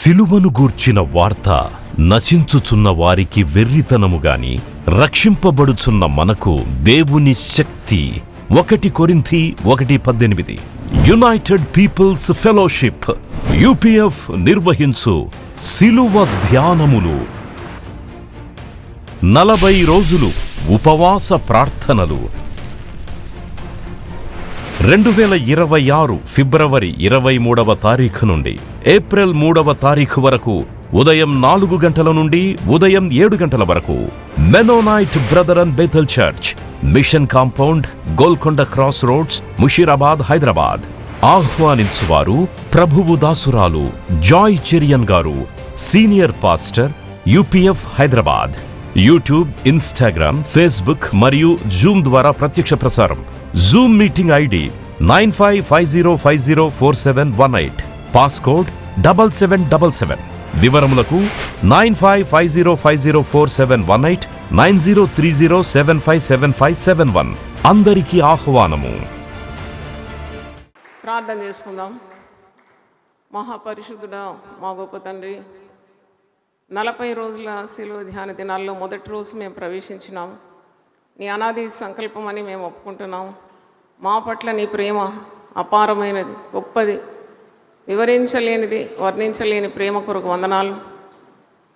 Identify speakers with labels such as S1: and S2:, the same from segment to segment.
S1: సిలువను గూర్చిన వార్త నశించుచున్న వారికి వెర్రితనము గాని రక్షింపబడుచున్న మనకు దేవుని శక్తి. 1 కొరింథీ 1:18. యునైటెడ్ పీపుల్స్ ఫెలోషిప్ UPF నిర్వహించు సిలువ ధ్యానములు. 40 రోజులు ఉపవాస ప్రార్థనలు. 2026 ఫిబ్రవరి 23వ తారీఖు నుండి ఏప్రిల్ 3వ తారీఖు వరకు ఉదయం 4 గంటల నుండి ఉదయం 7 గంటల వరకు Mennonite brother and Bethel church, mission compound, Golconda cross roads, Musheerabad, Hyderabad. ఆహ్వానించువారు ప్రభువు దాసురాలు జాయ్ చెరియన్ గారు, senior pastor, UPF Hyderabad. YouTube, Instagram, Facebook మరియు జూమ్ ద్వారా ప్రత్యక్ష ప్రసారం. Zoom meeting ID 9550504718, passcode 7777. వివరములకు 9550504718, 9030757571. అందరికీ ఆహ్వానము.
S2: ప్రార్థన చేసుకుందాం. మహాపరిశుద్ధుడా, మా గొప్ప తండ్రి, 40 రోజుల శిలువ ధ్యాన దినాల్లో మొదటి రోజు మేము ప్రవేశించినాం. నీ అనాది సంకల్పం అని మేము ఒప్పుకుంటున్నాం. మా పట్ల నీ ప్రేమ అపారమైనది, గొప్పది, వివరించలేనిది, వర్ణించలేని ప్రేమ కొరకు వందనాలు.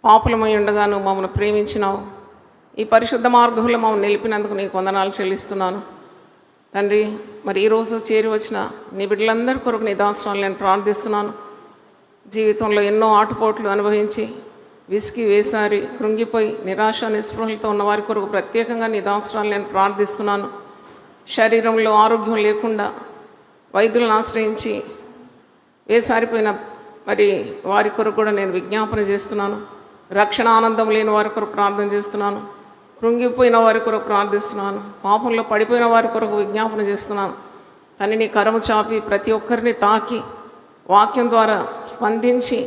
S2: పాపులమై ఉండగాను మమ్మల్ని ప్రేమించినావు. ఈ పరిశుద్ధ మార్గంలో మమ్మల్ని నిలిపినందుకు నీకు వందనాలు చెల్లిస్తున్నాను తండ్రి. మరి ఈరోజు చేరి వచ్చిన నీ బిడ్డలందరి కొరకు నీ దాసరాలు నేను ప్రార్థిస్తున్నాను. జీవితంలో ఎన్నో ఆటుపోట్లు అనుభవించి విసికి వేసారి కృంగిపోయి నిరాశ నిస్పృహలతో ఉన్న వారి కొరకు ప్రత్యేకంగా నీ దాసరాలు నేను ప్రార్థిస్తున్నాను. శరీరంలో ఆరోగ్యం లేకుండా వైద్యులను ఆశ్రయించి వేసారిపోయిన మరి వారి కొరకు కూడా నేను విజ్ఞాపన చేస్తున్నాను. రక్షణ ఆనందం లేని వారి కొరకు ప్రార్థన చేస్తున్నాను. కృంగిపోయిన వారి కొరకు ప్రార్థిస్తున్నాను. పాపంలో పడిపోయిన వారి కొరకు విజ్ఞాపన చేస్తున్నాను. కానీ నీ కరము చాపి ప్రతి ఒక్కరిని తాకి వాక్యం ద్వారా స్పందించి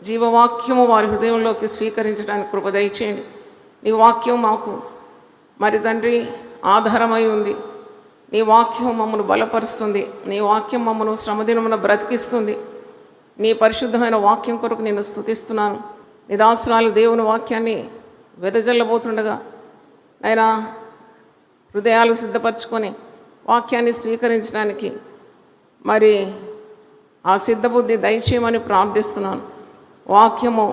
S2: జీవవాక్యము వారి హృదయంలోకి స్వీకరించడానికి కృప దయచేయండి. నీ వాక్యం మాకు మరి తండ్రి ఆధారమై ఉంది. నీ వాక్యం మమ్మల్ని బలపరుస్తుంది. నీ వాక్యం మమ్మల్ని శ్రమదినమున బ్రతికిస్తుంది. నీ పరిశుద్ధమైన వాక్యం కొరకు నేను స్తుతిస్తున్నాను. నీ దాసురాలు దేవుని వాక్యాన్ని వెదజల్లబోతుండగా ఆయన హృదయాలు సిద్ధపరచుకొని వాక్యాన్ని స్వీకరించడానికి మరి ఆ సిద్ధబుద్ధి దయచేయమని ప్రార్థిస్తున్నాను. వాక్యము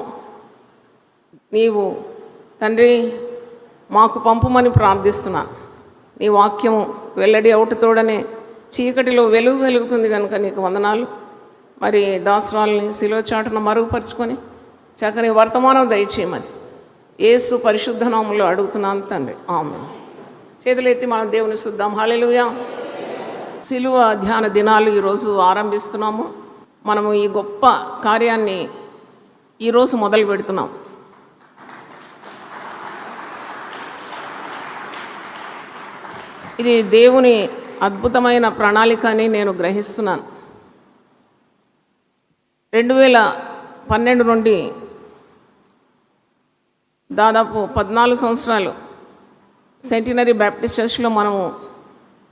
S2: నీవు తండ్రి మాకు పంపుమని ప్రార్థిస్తున్నాను. నీ వాక్యము వెల్లడి అవుటతోడనే చీకటిలో వెలుగు కలుగుతుంది కనుక నీకు వందనాలు. మరి దాసరాల్ని శిలువ చాటున మరుగుపరుచుకొని చక్కని వర్తమానం దయచేయమని యేసు పరిశుద్ధ నామములో అడుగుతున్నాను తండ్రి, ఆమేన్. చేతులెత్తి మనం దేవుని స్తుతిద్దాం. హల్లెలూయా. శిలువ ధ్యాన దినాలు ఈరోజు ఆరంభిస్తున్నాము. మనము ఈ గొప్ప కార్యాన్ని ఈరోజు మొదలు పెడుతున్నాం. ఇది దేవుని అద్భుతమైన ప్రణాళిక అని నేను గ్రహిస్తున్నాను. 2012 నుండి దాదాపు 14 సంవత్సరాలు సెంటినరీ బ్యాప్టిస్ట్ చర్చ్లో మనము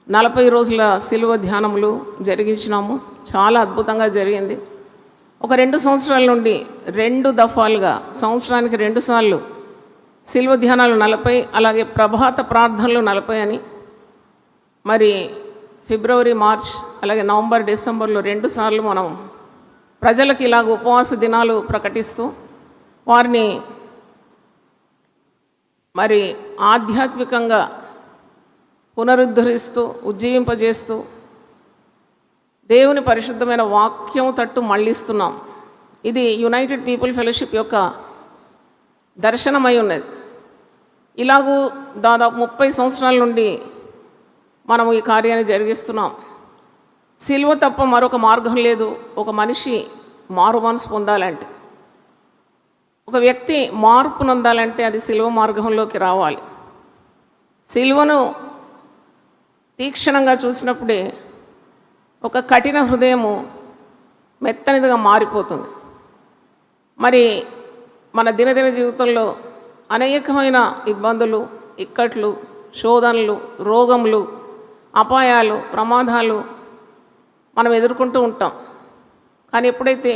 S2: 40 రోజుల శిలువ ధ్యానములు జరిగించినాము. చాలా అద్భుతంగా జరిగింది. ఒక 2 సంవత్సరాల నుండి 2 దఫాలుగా సంవత్సరానికి 2 సార్లు శిలువ ధ్యానాలు 40, అలాగే ప్రభాత ప్రార్థనలు 40 అని, మరి ఫిబ్రవరి, మార్చ్, అలాగే నవంబర్, డిసెంబర్లో 2 సార్లు మనం ప్రజలకు ఇలాగ ఉపవాస దినాలు ప్రకటిస్తూ వారిని మరి ఆధ్యాత్మికంగా పునరుద్ధరిస్తూ ఉజ్జీవింపజేస్తూ దేవుని పరిశుద్ధమైన వాక్యం తట్టు మళ్ళిస్తున్నాం. ఇది యునైటెడ్ పీపుల్ ఫెలోషిప్ యొక్క దర్శనమై ఉన్నది. ఇలాగూ దాదాపు 30 సంవత్సరాల నుండి మనము ఈ కార్యాన్ని జరిగిస్తున్నాం. సిలువ తప్ప మరొక మార్గం లేదు. ఒక మనిషి మారు మనసు పొందాలంటే, ఒక వ్యక్తి మార్పు పొందాలంటే అది సిలువ మార్గంలోకి రావాలి. సిలువను తీక్షణంగా చూసినప్పుడే ఒక కఠిన హృదయము మెత్తనిదిగా మారిపోతుంది. మరి మన దినదిన జీవితంలో అనేకమైన ఇబ్బందులు, ఇక్కట్లు, శోధనలు, రోగములు, అపాయాలు, ప్రమాదాలు మనం ఎదుర్కొంటూ ఉంటాం. కానీ ఎప్పుడైతే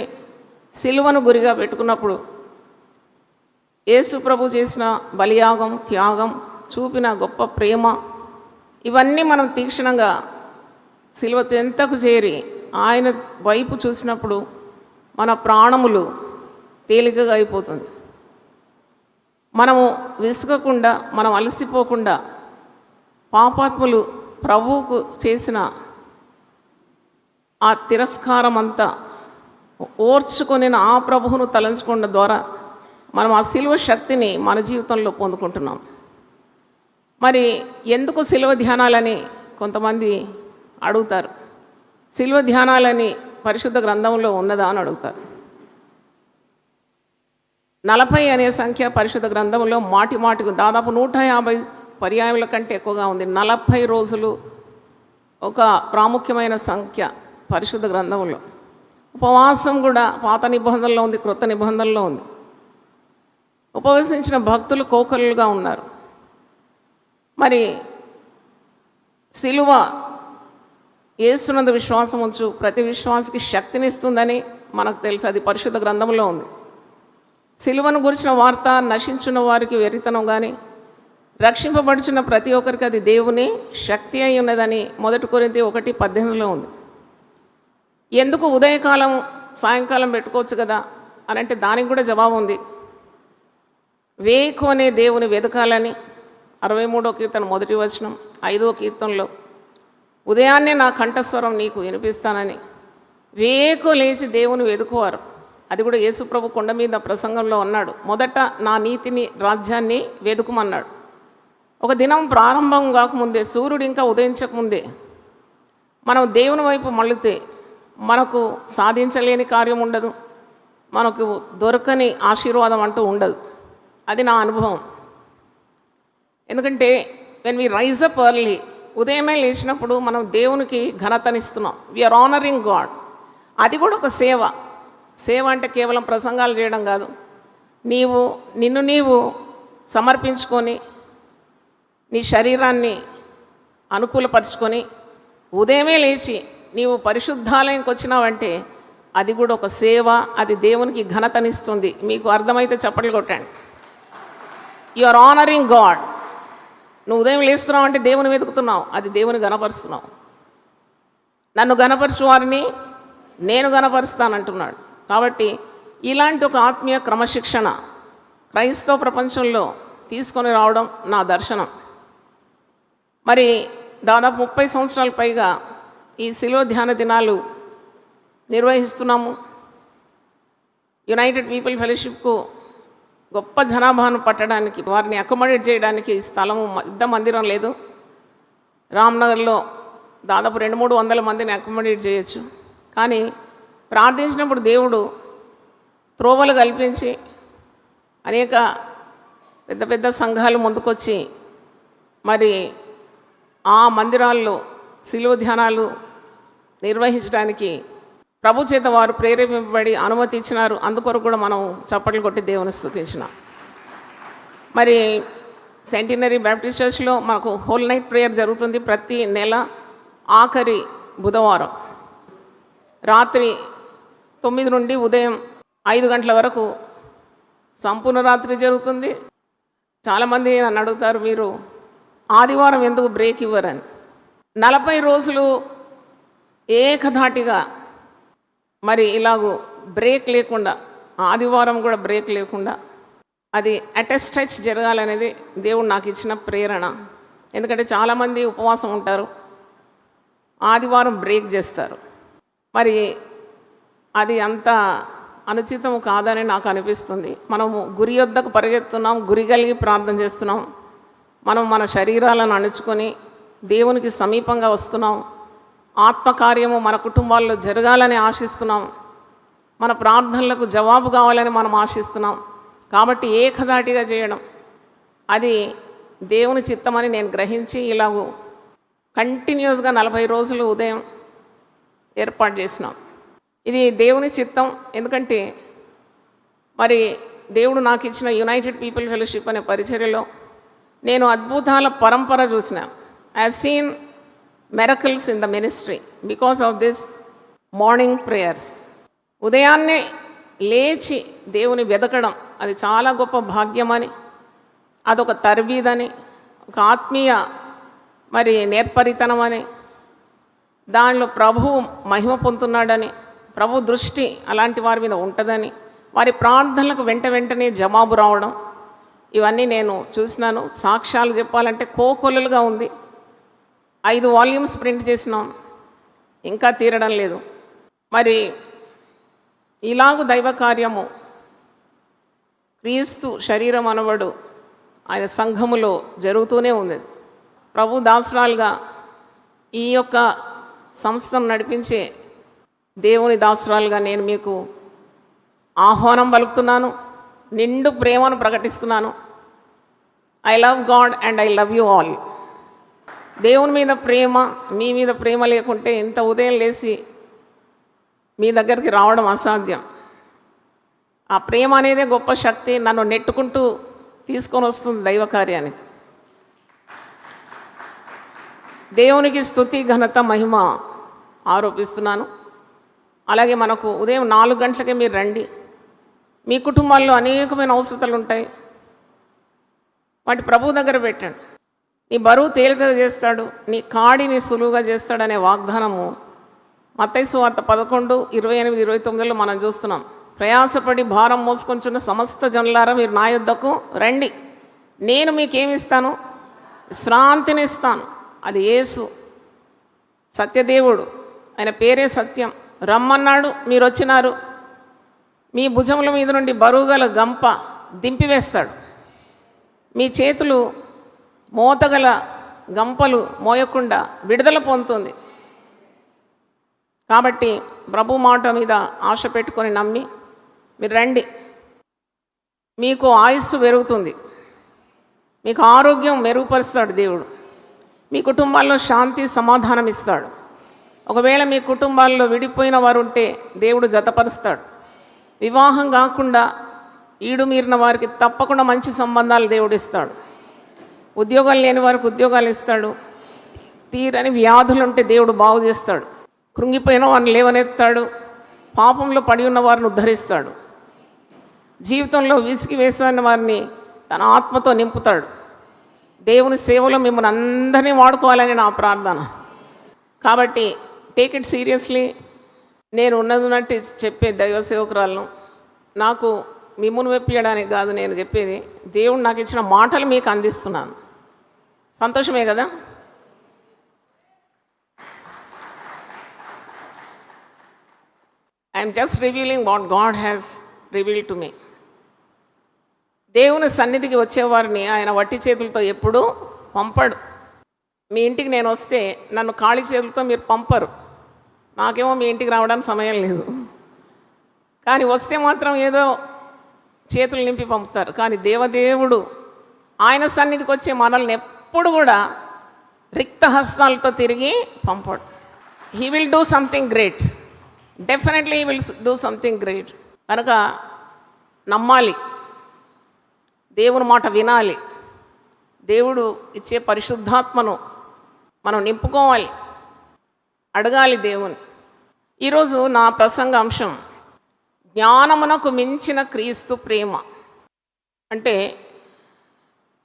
S2: సిలువను గురిగా పెట్టుకున్నప్పుడు యేసు ప్రభు చేసిన బలియాగం, త్యాగం, చూపిన గొప్ప ప్రేమ, ఇవన్నీ మనం తీక్షణంగా సిలువ చెంతకు చేరి ఆయన వైపు చూసినప్పుడు మన ప్రాణములు తేలికగా అయిపోతుంది. మనము విసుగకుండా, మనం అలసిపోకుండా, పాపాత్ములు ప్రభువుకు చేసిన ఆ తిరస్కారం అంతా ఓర్చుకొని ఆ ప్రభువును తలంచుకోవడం ద్వారా మనం ఆ సిలువ శక్తిని మన జీవితంలో పొందుకుంటున్నాం. మరి ఎందుకు సిలువ ధ్యానాలని కొంతమంది అడుగుతారు. సిలువ ధ్యానాలని పరిశుద్ధ గ్రంథంలో ఉన్నదా అని అడుగుతారు. 40 అనే సంఖ్య పరిశుద్ధ గ్రంథంలో మాటికు దాదాపు 150 పర్యాయముల కంటే ఎక్కువగా ఉంది. 40 రోజులు ఒక ప్రాముఖ్యమైన సంఖ్య పరిశుద్ధ గ్రంథంలో. ఉపవాసం కూడా పాత నిబంధనలో ఉంది, క్రొత్త నిబంధనలో ఉంది. ఉపవసించిన భక్తులు కోకొల్లుగా ఉన్నారు. మరి సిలువ యేసునందు విశ్వాసం ఉంచు ప్రతి విశ్వాసికి శక్తినిస్తుందని మనకు తెలుసు. అది పరిశుద్ధ గ్రంథంలో ఉంది. సిలువను గురించిన వార్త నశించిన వారికి వెరితనం కానీ, రక్షింపబడుచున్న ప్రతి ఒక్కరికి అది దేవుని శక్తి అయి ఉన్నదని 1 కొరింథీ 1:18 ఉంది. ఎందుకు ఉదయకాలం సాయంకాలం పెట్టుకోవచ్చు కదా అని అంటే దానికి కూడా జవాబు ఉంది. వేకు అనే దేవుని వెదకాలని 63వ కీర్తన 1వ వచనం, 5వ కీర్తనలో ఉదయాన్నే నా కంఠస్వరం నీకు వినిపిస్తానని వేకు లేచి దేవుని వెదుకువారు. అది కూడా యేసుప్రభు కొండ మీద ప్రసంగంలో అన్నాడు, మొదట నా నీతిని రాజ్యాన్ని వెదుకుమన్నాడు. ఒక దినం ప్రారంభం కాకముందే, సూర్యుడు ఇంకా ఉదయించకముందే మనం దేవుని వైపు మళ్ళితే మనకు సాధించలేని కార్యం ఉండదు, మనకు దొరకని ఆశీర్వాదం అంటూ ఉండదు. అది నా అనుభవం. ఎందుకంటే when we rise up early, ఉదయమే లేచినప్పుడు మనం దేవునికి ఘనతనిస్తున్నాం. We are honouring God. అది కూడా ఒక సేవ. సేవ అంటే కేవలం ప్రసంగాలు చేయడం కాదు. నిన్ను నీవు సమర్పించుకొని నీ శరీరాన్ని అనుకూలపరుచుకొని ఉదయమే లేచి నీవు పరిశుద్ధాలయంకి వచ్చినావంటే అది కూడా ఒక సేవ. అది దేవునికి ఘనతనిస్తుంది. మీకు అర్థమైతే చప్పట్లు కొట్టండి. You are honouring God. నువ్వు ఉదయం లేస్తున్నావు అంటే దేవుని వెతుకుతున్నావు, అది దేవుని గణపరుస్తున్నావు. నన్ను గణపరచు వారిని నేను గణపరుస్తానంటున్నాడు. కాబట్టి ఇలాంటి ఒక ఆత్మీయ క్రమశిక్షణ క్రైస్తవ ప్రపంచంలో తీసుకొని రావడం నా దర్శనం. మరి దాదాపు 30 సంవత్సరాల పైగా ఈ సిలువ ధ్యాన దినాలు నిర్వహిస్తున్నాము. యునైటెడ్ పీపుల్ ఫెలోషిప్కు గొప్ప జనాభాను పట్టడానికి, వారిని అకామిడేట్ చేయడానికి స్థలము యుద్ధ మందిరం లేదు. రామ్నగర్లో దాదాపు 200-300 మందిని అకామిడేట్ చేయొచ్చు. కానీ ప్రార్థించినప్పుడు దేవుడు త్రోవలు కల్పించి అనేక పెద్ద పెద్ద సంఘాలు ముందుకొచ్చి మరి ఆ మందిరాల్లో సిలువ ధ్యానాలు నిర్వహించడానికి ప్రభు చేత వారు ప్రేరేపింపబడి అనుమతి ఇచ్చినారు. అందుకొరకు కూడా మనం చప్పట్లు కొట్టి దేవుని స్తుతించినాం. మరి సెంటినరీ బ్యాప్టిస్ట్ చర్చ్లో మాకు హోల్ నైట్ ప్రేయర్ జరుగుతుంది ప్రతి నెల ఆఖరి బుధవారం. రాత్రి 9 నుండి ఉదయం 5 గంటల వరకు సంపూర్ణ రాత్రి జరుగుతుంది. చాలామంది నన్ను అడుగుతారు, మీరు ఆదివారం ఎందుకు బ్రేక్ ఇవ్వరని. 40 రోజులు ఏకధాటిగా మరి ఇలాగూ బ్రేక్ లేకుండా, ఆదివారం కూడా బ్రేక్ లేకుండా అది అట్ ఎ స్ట్రెచ్ జరగాలనేది దేవుడు నాకు ఇచ్చిన ప్రేరణ. ఎందుకంటే చాలామంది ఉపవాసం ఉంటారు, ఆదివారం బ్రేక్ చేస్తారు. మరి అది అంత అనుచితం కాదని నాకు అనిపిస్తుంది. మనము గురి వద్దకు పరిగెత్తున్నాం, గురి కలిగి ప్రార్థన చేస్తున్నాం. మనం మన శరీరాలను అణుచుకొని దేవునికి సమీపంగా వస్తున్నాం. ఆత్మకార్యము మన కుటుంబాల్లో జరగాలని ఆశిస్తున్నాం. మన ప్రార్థనలకు జవాబు కావాలని మనం ఆశిస్తున్నాం. కాబట్టి ఏకధాటిగా చేయడం అది దేవుని చిత్తమని నేను గ్రహించి ఇలాగూ కంటిన్యూస్గా 40 రోజులు ఉదయం ఏర్పాటు చేసినాం. ఇది దేవుని చిత్తం. ఎందుకంటే మరి దేవుడు నాకు ఇచ్చిన యునైటెడ్ పీపుల్ ఫెలోషిప్ అనే పరిచర్యలో నేను అద్భుతాల పరంపర చూసిన. I have seen miracles in the ministry because of this morning prayers. ఉదయాన్నే లేచి దేవుని వెదకడం అది చాలా గొప్ప భాగ్యమని, అదొక తర్బీదని, ఒక ఆత్మీయ మరి నేర్పరితనం అని, దానిలో ప్రభువు మహిమ పొందుతున్నాడని, ప్రభు దృష్టి అలాంటి వారి మీద ఉంటుందని, వారి ప్రార్థనలకు వెంటనే జవాబు రావడం, ఇవన్నీ నేను చూసినాను. సాక్ష్యాలు చెప్పాలంటే కోకొల్లలుగా ఉంది. 5 వాల్యూమ్స్ ప్రింట్ చేసినాం, ఇంకా తీరడం లేదు. మరి ఇలాగు దైవ కార్యము క్రీస్తు శరీరం అనబడు ఆయన సంఘములో జరుగుతూనే ఉంది. ప్రభు దాసురాలుగా ఈ యొక్క సంస్థను నడిపించే దేవుని దాసురాలుగా నేను మీకు ఆహ్వానం పలుకుతున్నాను, నిండు ప్రేమను ప్రకటిస్తున్నాను. I love God and I love you all. దేవుని మీద ప్రేమ, మీ మీద ప్రేమ లేకుంటే ఇంత ఉదయం లేచి మీ దగ్గరికి రావడం అసాధ్యం. ఆ ప్రేమ అనేదే గొప్ప శక్తి, నన్ను నెట్టుకుంటూ తీసుకొని వస్తుంది దైవ కార్యాన్ని. దేవునికి స్తుతి, ఘనత, మహిమ ఆరోపిస్తున్నాను. అలాగే మనకు ఉదయం 4 గంటలకే మీరు రండి. మీ కుటుంబాల్లో అనేకమైన అవసరతలు ఉంటాయి, వాటి ప్రభు దగ్గర పెట్టండి. నీ బరువు తేలికగా చేస్తాడు, నీ కాడిని సులువుగా చేస్తాడనే వాగ్దానము మత్తయి సువార్త 11:28-29లో మనం చూస్తున్నాం. ప్రయాసపడి భారం మోసుకొంచున్న సమస్త జనులారా మీరు నా యొద్దకు రండి, నేను మీకేమిస్తాను? విశ్రాంతిని ఇస్తాను. అది యేసు సత్యదేవుడు, ఆయన పేరే సత్యం. రమ్మన్నాడు, మీరు వచ్చినారు. మీ భుజముల మీద నుండి బరువుగల గంప దింపివేస్తాడు. మీ చేతులు మోతగల గంపలు మోయకుండా విడుదల పొందుతుంది. కాబట్టి ప్రభు మాట మీద ఆశ పెట్టుకొని నమ్మి మీరు రండి. మీకు ఆయుస్సు పెరుగుతుంది, మీకు ఆరోగ్యం మెరుగుపరుస్తాడు దేవుడు. మీ కుటుంబాల్లో శాంతి, సమాధానం ఇస్తాడు. ఒకవేళ మీ కుటుంబాల్లో విడిపోయిన వారు ఉంటే దేవుడు జతపరుస్తాడు. వివాహం కాకుండా ఈడు మీరిన వారికి తప్పకుండా మంచి సంబంధాలు దేవుడు ఇస్తాడు. ఉద్యోగాలు లేని వారికి ఉద్యోగాలు ఇస్తాడు. తీరని వ్యాధులు ఉంటే దేవుడు బాగు చేస్తాడు. కృంగిపోయిన వారిని లేవనెత్తాడు. పాపంలో పడి ఉన్న వారిని ఉద్ధరిస్తాడు. జీవితంలో విసిగి వేసిన వారిని తన ఆత్మతో నింపుతాడు. దేవుని సేవలో మిమ్మల్ని అందరినీ వాడుకోవాలని నా ప్రార్థన. కాబట్టి టేక్ ఇట్ సీరియస్లీ. నేను ఉన్నట్టు చెప్పే దైవ సేవకురాలను, నాకు మిమ్మును వెప్పియడానికి కాదు నేను చెప్పేది, దేవుడు నాకు ఇచ్చిన మాటలు మీకు అందిస్తున్నాను. సంతోషమే కదా? I'm just revealing what God has revealed to me. దేవుని సన్నిధికి వచ్చేవారిని ఆయన వట్టి చేతులతో ఎప్పుడూ పంపడు. మీ ఇంటికి నేను వస్తే నన్ను ఖాళీ చేతులతో మీరు పంపరు. నాకేమో మీ ఇంటికి రావడానికి సమయం లేదు, కానీ వస్తే మాత్రం ఏదో చేతులు నింపి పంపుతారు. కానీ దేవదేవుడు ఆయన సన్నిధికి వచ్చే మనల్ని ఎప్పుడు కూడా రిక్త హస్తాలతో తిరిగి పంపడు. He will do something great. Definitely he will do something great. కనుక నమ్మాలి, దేవుని మాట వినాలి, దేవుడు ఇచ్చే పరిశుద్ధాత్మను మనం నింపుకోవాలి, అడగాలి దేవుని. ఈరోజు నా ప్రసంగ అంశం జ్ఞానమునకు మించిన క్రీస్తు ప్రేమ. అంటే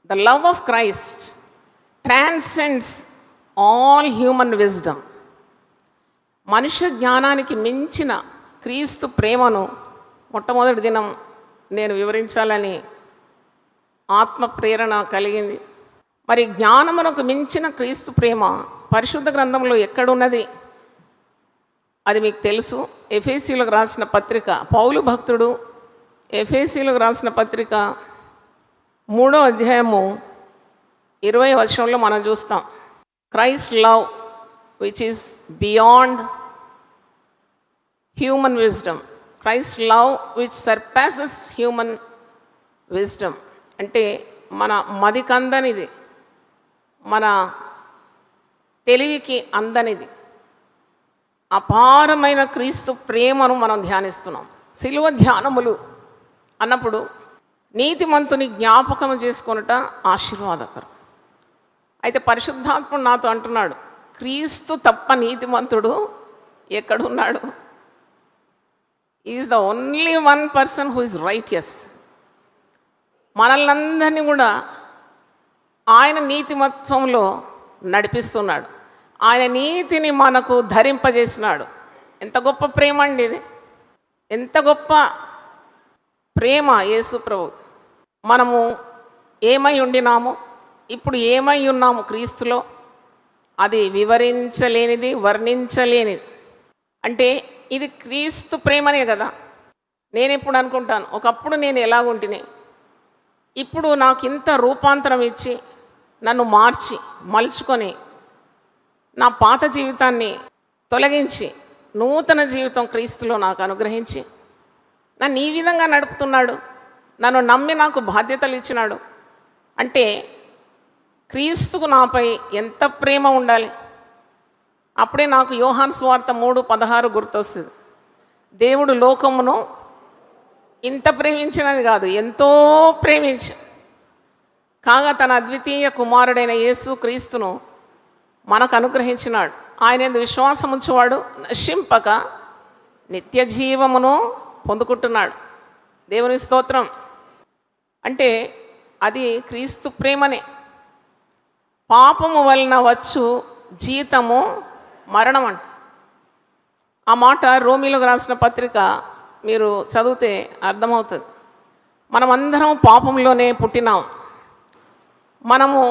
S2: the love of Christ transcends all human wisdom. మనుష్య జ్ఞానానికి మించిన క్రీస్తు ప్రేమను మొట్టమొదటి దినం నేను వివరించాలని ఆత్మ ప్రేరణ కలిగింది. మరి జ్ఞానమునకు మించిన క్రీస్తు ప్రేమ పరిశుద్ధ గ్రంథంలో ఎక్కడున్నది? అది మీకు తెలుసు. ఎఫెసీయులకు రాసిన పత్రిక, పౌలు భక్తుడు ఎఫెసీయులకు రాసిన పత్రిక 3వ అధ్యాయము 20వ వచనంలో మనం చూస్తాం. Christ love which is beyond human wisdom. Christ love which surpasses human wisdom. అంటే మన మదికి అందనిది, మన తెలివికి అందనిది అపారమైన క్రీస్తు ప్రేమను మనం ధ్యానిస్తున్నాం. శిలువ ధ్యానములు అన్నప్పుడు నీతిమంతుని జ్ఞాపకం చేసుకొనుట ఆశీర్వాదకరం. అయితే పరిశుద్ధాత్ముడు నాతో అంటున్నాడు, క్రీస్తు తప్ప నీతిమంతుడు ఎక్కడున్నాడు? Is the only one person who is righteous. మనల్నందరినీ కూడా ఆయన నీతిమత్వంలో నడిపిస్తున్నాడు. ఆయన నీతిని మనకు ధరింపజేసినాడు. ఎంత గొప్ప ప్రేమ అండి ఇది! ఎంత గొప్ప ప్రేమ యేసు ప్రభు. మనము ఏమై ఉండినాము, ఇప్పుడు ఏమై ఉన్నాము క్రీస్తులో, అది వివరించలేనిది, వర్ణించలేనిది. అంటే ఇది క్రీస్తు ప్రేమనే కదా. నేను ఇప్పుడు అనుకుంటాను, ఒకప్పుడు నేను ఎలాగుంటిని, ఇప్పుడు నాకు ఇంత రూపాంతరం ఇచ్చి నన్ను మార్చి మలుచుకొని నా పాత జీవితాన్ని తొలగించి నూతన జీవితం క్రీస్తులో నాకు అనుగ్రహించి నన్ను ఈ విధంగా నడుపుతున్నాడు. నన్ను నమ్మి నాకు బాధ్యతలు ఇచ్చినాడు. అంటే క్రీస్తుకు నాపై ఎంత ప్రేమ ఉండాలి. అప్పుడే నాకు యోహాను సువార్త 3:16 గుర్తొస్తుంది. దేవుడు లోకమును ఇంత ప్రేమించినది కాదు, ఎంతో ప్రేమించి కాగా తన అద్వితీయ కుమారుడైన యేసు క్రీస్తును మనకు అనుగ్రహించినాడు. ఆయన యందు విశ్వాసం ఉంచువాడు నశింపక నిత్య జీవమును పొందుకుంటున్నాడు. దేవుని స్తోత్రం. అంటే అది క్రీస్తు ప్రేమనే. పాపము వలన వచ్చు జీతము మరణం అంట. ఆ మాట రోమీలకు రాసిన పత్రిక మీరు చదివితే అర్థమవుతుంది. మనమందరం పాపంలోనే పుట్టినాం. మనము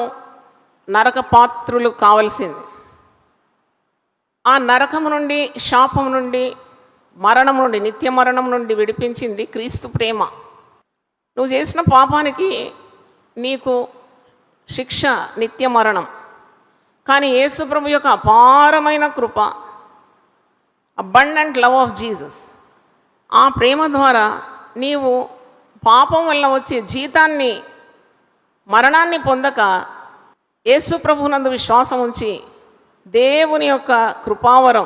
S2: నరక పాత్రులు కావలసింది. ఆ నరకము నుండి, శాపము నుండి, మరణం నుండి, నిత్య మరణం నుండి విడిపించింది క్రీస్తు ప్రేమ. నువ్వు చేసిన పాపానికి నీకు శిక్ష నిత్య మరణం. కానీ యేసు ప్రభు యొక్క అపారమైన కృప, అబండెంట్ లవ్ ఆఫ్ జీసస్, ఆ ప్రేమ ద్వారా నీవు పాపం వల్ల వచ్చే జీతాన్ని, మరణాన్ని పొందక యేసు ప్రభువునందు విశ్వాసం ఉంచి దేవుని యొక్క కృపావరం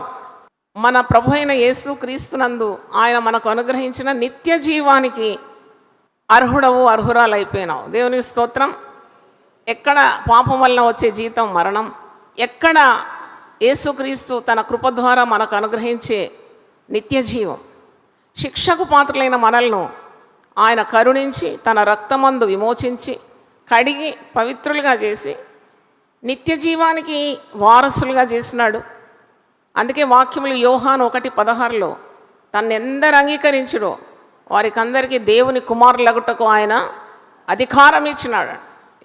S2: మన ప్రభు అయిన యేసు క్రీస్తునందు ఆయన మనకు అనుగ్రహించిన నిత్య జీవానికి అర్హుడవు, అర్హురాలైపోయినావు. దేవుని స్తోత్రం. ఎక్కడ పాపం వలన వచ్చే జీతం మరణం, ఎక్కడ యేసుక్రీస్తు తన కృప ద్వారా మనకు అనుగ్రహించే నిత్య జీవం. శిక్షకు పాత్రులైన మనల్ని ఆయన కరుణించి తన రక్తమందు విమోచించి కడిగి పవిత్రులుగా చేసి నిత్య జీవానికి వారసులుగా చేసినాడు. అందుకే వాక్యములు యోహాను 1:16 తన్నెందరు అంగీకరించుడో వారికి అందరికీ దేవుని కుమారులగుటకు ఆయన అధికారం ఇచ్చినాడు.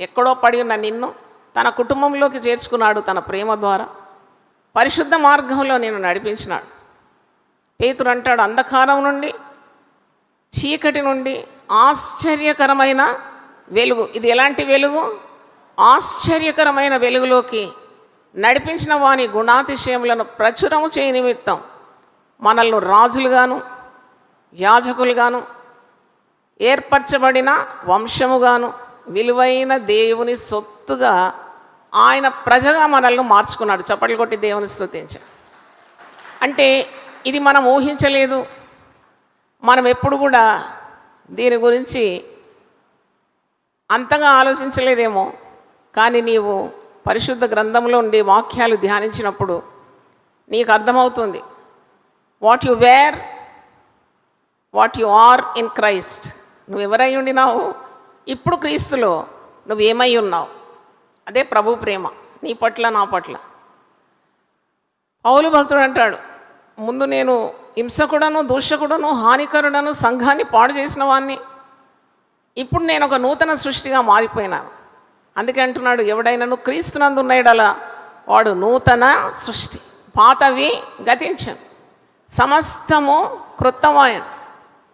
S2: ఎక్కడో పడి ఉన్న నిన్ను తన కుటుంబంలోకి చేర్చుకున్నాడు. తన ప్రేమ ద్వారా పరిశుద్ధ మార్గంలో నేను నడిపించినాడు. పేతురు అంటాడు, అంధకారం నుండి, చీకటి నుండి ఆశ్చర్యకరమైన వెలుగు. ఇది ఎలాంటి వెలుగు? ఆశ్చర్యకరమైన వెలుగులోకి నడిపించిన వాని గుణాతిశయములను ప్రచురము చేయ నిమిత్తం మనల్ని రాజులుగాను, యాజకులుగాను, ఏర్పరచబడిన వంశముగాను, విలువైన దేవుని సొత్తుగా ఆయన ప్రజగా మనల్ని మార్చుకున్నాడు. చప్పట్లు కొట్టి దేవుని స్తుతించ. అంటే ఇది మనం ఊహించలేదు. మనం ఎప్పుడు కూడా దీని గురించి అంతగా ఆలోచించలేదేమో. కానీ నీవు పరిశుద్ధ గ్రంథంలో ఉండే వాక్యాలు ధ్యానించినప్పుడు నీకు అర్థమవుతుంది. What you were, what you are in Christ. నువ్వు ఎవరై ఉండినావు, ఇప్పుడు క్రీస్తులో నువ్వు ఏమై ఉన్నావు. అదే ప్రభు ప్రేమ నీ పట్ల, నా పట్ల. పౌలు భక్తుడు అంటాడు, ముందు నేను హింసకుడను, దూషకుడను, హానికరుడను, సంఘాన్ని పాడు చేసిన వాడిని, ఇప్పుడు నేను ఒక నూతన సృష్టిగా మారిపోయినాను. అందుకే అంటున్నాడు, ఎవడైనా క్రీస్తునందు ఉన్నాడలా వాడు నూతన సృష్టి, పాతవి గతించను, సమస్తము క్రొత్తమాయను.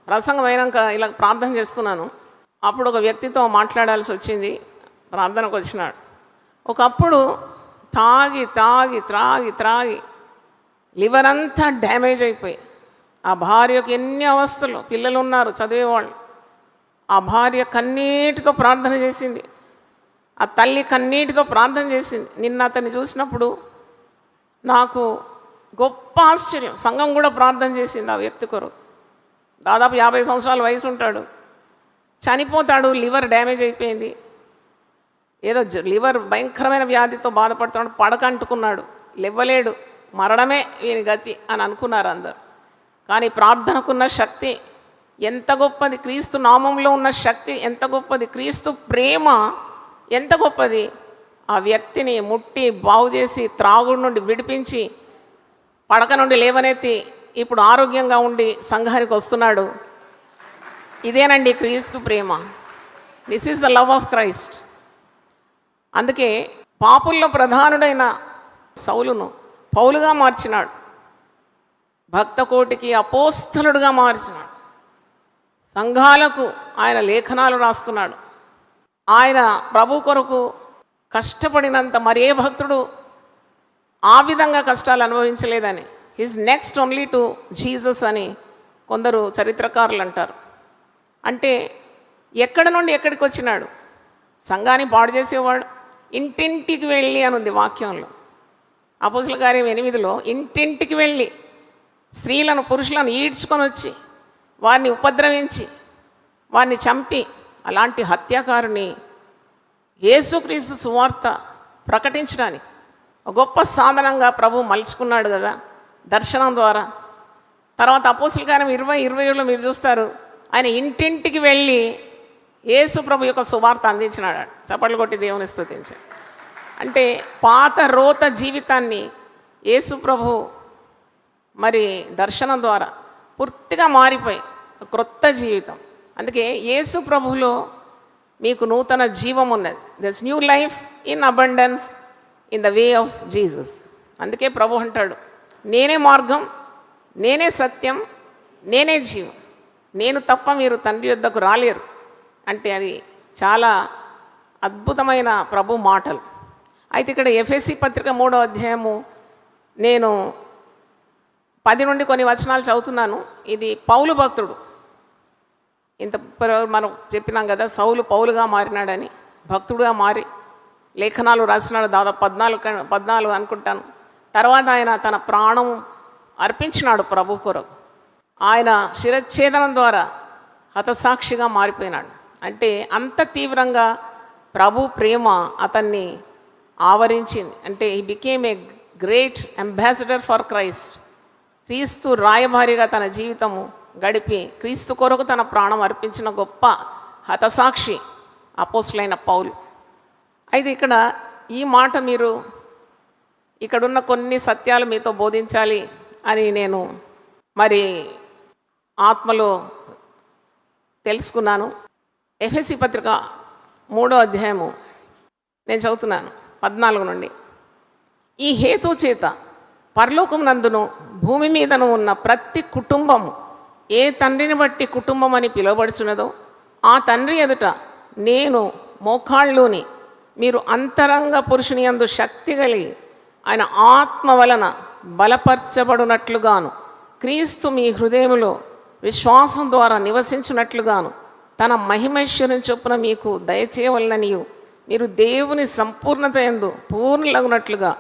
S2: ప్రసంగం అయినాక ఇలా ప్రార్థన చేస్తున్నాను. అప్పుడు ఒక వ్యక్తితో మాట్లాడాల్సి వచ్చింది. ప్రార్థనకు వచ్చినాడు. ఒకప్పుడు తాగి తాగి త్రాగి త్రాగి లివర్ అంతా డ్యామేజ్ అయిపోయి, ఆ భార్యకు ఎన్ని అవస్థలు, పిల్లలు ఉన్నారు చదివేవాళ్ళు. ఆ భార్య కన్నీటితో ప్రార్థన చేసింది, ఆ తల్లి కన్నీటితో ప్రార్థన చేసింది. నిన్న అతన్ని చూసినప్పుడు నాకు గొప్ప ఆశ్చర్యం. సంఘం కూడా ప్రార్థన చేసింది ఆ వ్యక్తి కొరకు. దాదాపు 50 సంవత్సరాల వయసు ఉంటాడు, చనిపోతాడు. లివర్ డ్యామేజ్ అయిపోయింది. ఏదో లివర్ భయంకరమైన వ్యాధితో బాధపడుతున్నాడు. పడక అంటుకున్నాడు, లేవలేడు, మరణమే వీని గతి అని అనుకున్నారు అందరు. కానీ ప్రార్థనకున్న శక్తి ఎంత గొప్పది, క్రీస్తు నామంలో ఉన్న శక్తి ఎంత గొప్పది, క్రీస్తు ప్రేమ ఎంత గొప్పది. ఆ వ్యక్తిని ముట్టి బాగు చేసి, త్రాగుడు నుండి విడిపించి, పడక నుండి లేవనెత్తి ఇప్పుడు ఆరోగ్యంగా ఉండి సంఘానికి వస్తున్నాడు. ఇదేనండి క్రీస్తు ప్రేమ. This is the love of Christ. అందుకే పాపుల్లో ప్రధానుడైన సౌలును పౌలుగా మార్చినాడు, భక్త కోటికి అపోస్తలుడుగా మార్చినాడు, సంఘాలకు ఆయన లేఖనాలు రాస్తున్నాడు. ఆయన ప్రభు కొరకు కష్టపడినంత మరే భక్తుడు ఆ విధంగా కష్టాలు అనుభవించలేదని, his next only to Jesus అని కొందరు చరిత్రకారులు అంటారు. అంటే ఎక్కడి నుండి ఎక్కడికి వచ్చినాడు? సంఘాన్ని పాడు చేసేవాడు, ఇంటింటికి వెళ్ళి అని ఉంది వాక్యంలో. అపోస్తలుల కార్యం 8లో ఇంటింటికి వెళ్ళి స్త్రీలను పురుషులను ఈడ్చుకొని వచ్చి వారిని ఉపద్రవించి వారిని చంపి, అలాంటి హత్యాకారుని యేసుక్రీస్తు సువార్త ప్రకటించడానికి ఒక గొప్ప సాధనంగా ప్రభు మలుచుకున్నాడు కదా దర్శనం ద్వారా. తర్వాత అపోస్తలుల కార్యం 20:27లో మీరు చూస్తారు, ఆయన ఇంటింటికి వెళ్ళి యేసు ప్రభు యొక్క సువార్త అందించినాడు. చప్పట్లు కొట్టి దేవుని స్తుతించాడు. అంటే పాత రోత జీవితాన్ని యేసు ప్రభు మరి దర్శనం ద్వారా పూర్తిగా మారిపోయి క్రొత్త జీవితం. అందుకే యేసు ప్రభువులో మీకు నూతన జీవం ఉన్నది. That's new life in abundance in the way of Jesus. అందుకే ప్రభు అంటాడు, నేనే మార్గం, నేనే సత్యం, నేనే జీవం, నేను తప్ప మీరు తండ్రి యొద్దకు రాలేరు. అంటే అది చాలా అద్భుతమైన ప్రభు మాటలు. అయితే ఇక్కడ ఎఫెసీ పత్రిక 3వ అధ్యాయము నేను 10 నుండి కొన్ని వచనాలు చదువుతున్నాను. ఇది పౌలు భక్తుడు. మనం చెప్పినాం కదా, సౌలు పౌలుగా మారినాడని, భక్తుడుగా మారి లేఖనాలు రాసినాడు. దాదాపు 14 అనుకుంటాను. తర్వాత ఆయన తన ప్రాణం అర్పించినాడు ప్రభు కొరకు. ఆయన శిరచ్ఛేదనం ద్వారా హతసాక్షిగా మారిపోయినాడు. అంటే అంత తీవ్రంగా ప్రభు ప్రేమ అతన్ని ఆవరించింది. అంటే he became a great ambassador for Christ. క్రీస్తు రాయబారిగా తన జీవితము గడిపి క్రీస్తు కొరకు తన ప్రాణం అర్పించిన గొప్ప హతసాక్షి అపోస్తులైన పౌలు. అయితే ఇక్కడ ఈ మాట మీరు ఇక్కడున్న కొన్ని సత్యాలు మీతో బోధించాలి అని నేను మరి ఆత్మలో తెలుసుకున్నాను. ఎఫెసీ పత్రిక 3వ అధ్యాయము నేను చదువుతున్నాను 14 నుండి. ఈ హేతు చేత పరలోకం నందును భూమి మీదను ఉన్న ప్రతి కుటుంబము ఏ తండ్రిని బట్టి కుటుంబం అని పిలువబడుచున్నదో ఆ తండ్రి ఎదుట నేను మోకాళ్ళుని మీరు అంతరంగ పురుషుని యందు శక్తి కలిగి ఆయన ఆత్మ వలన బలపరచబడినట్లుగాను క్రీస్తు మీ హృదయములో విశ్వాసం ద్వారా నివసించినట్లుగాను తన మహిమైశ్వర్యం చొప్పున మీకు దయచేయవలననియు మీరు దేవుని సంపూర్ణత యందు పూర్ణులగునట్లుగా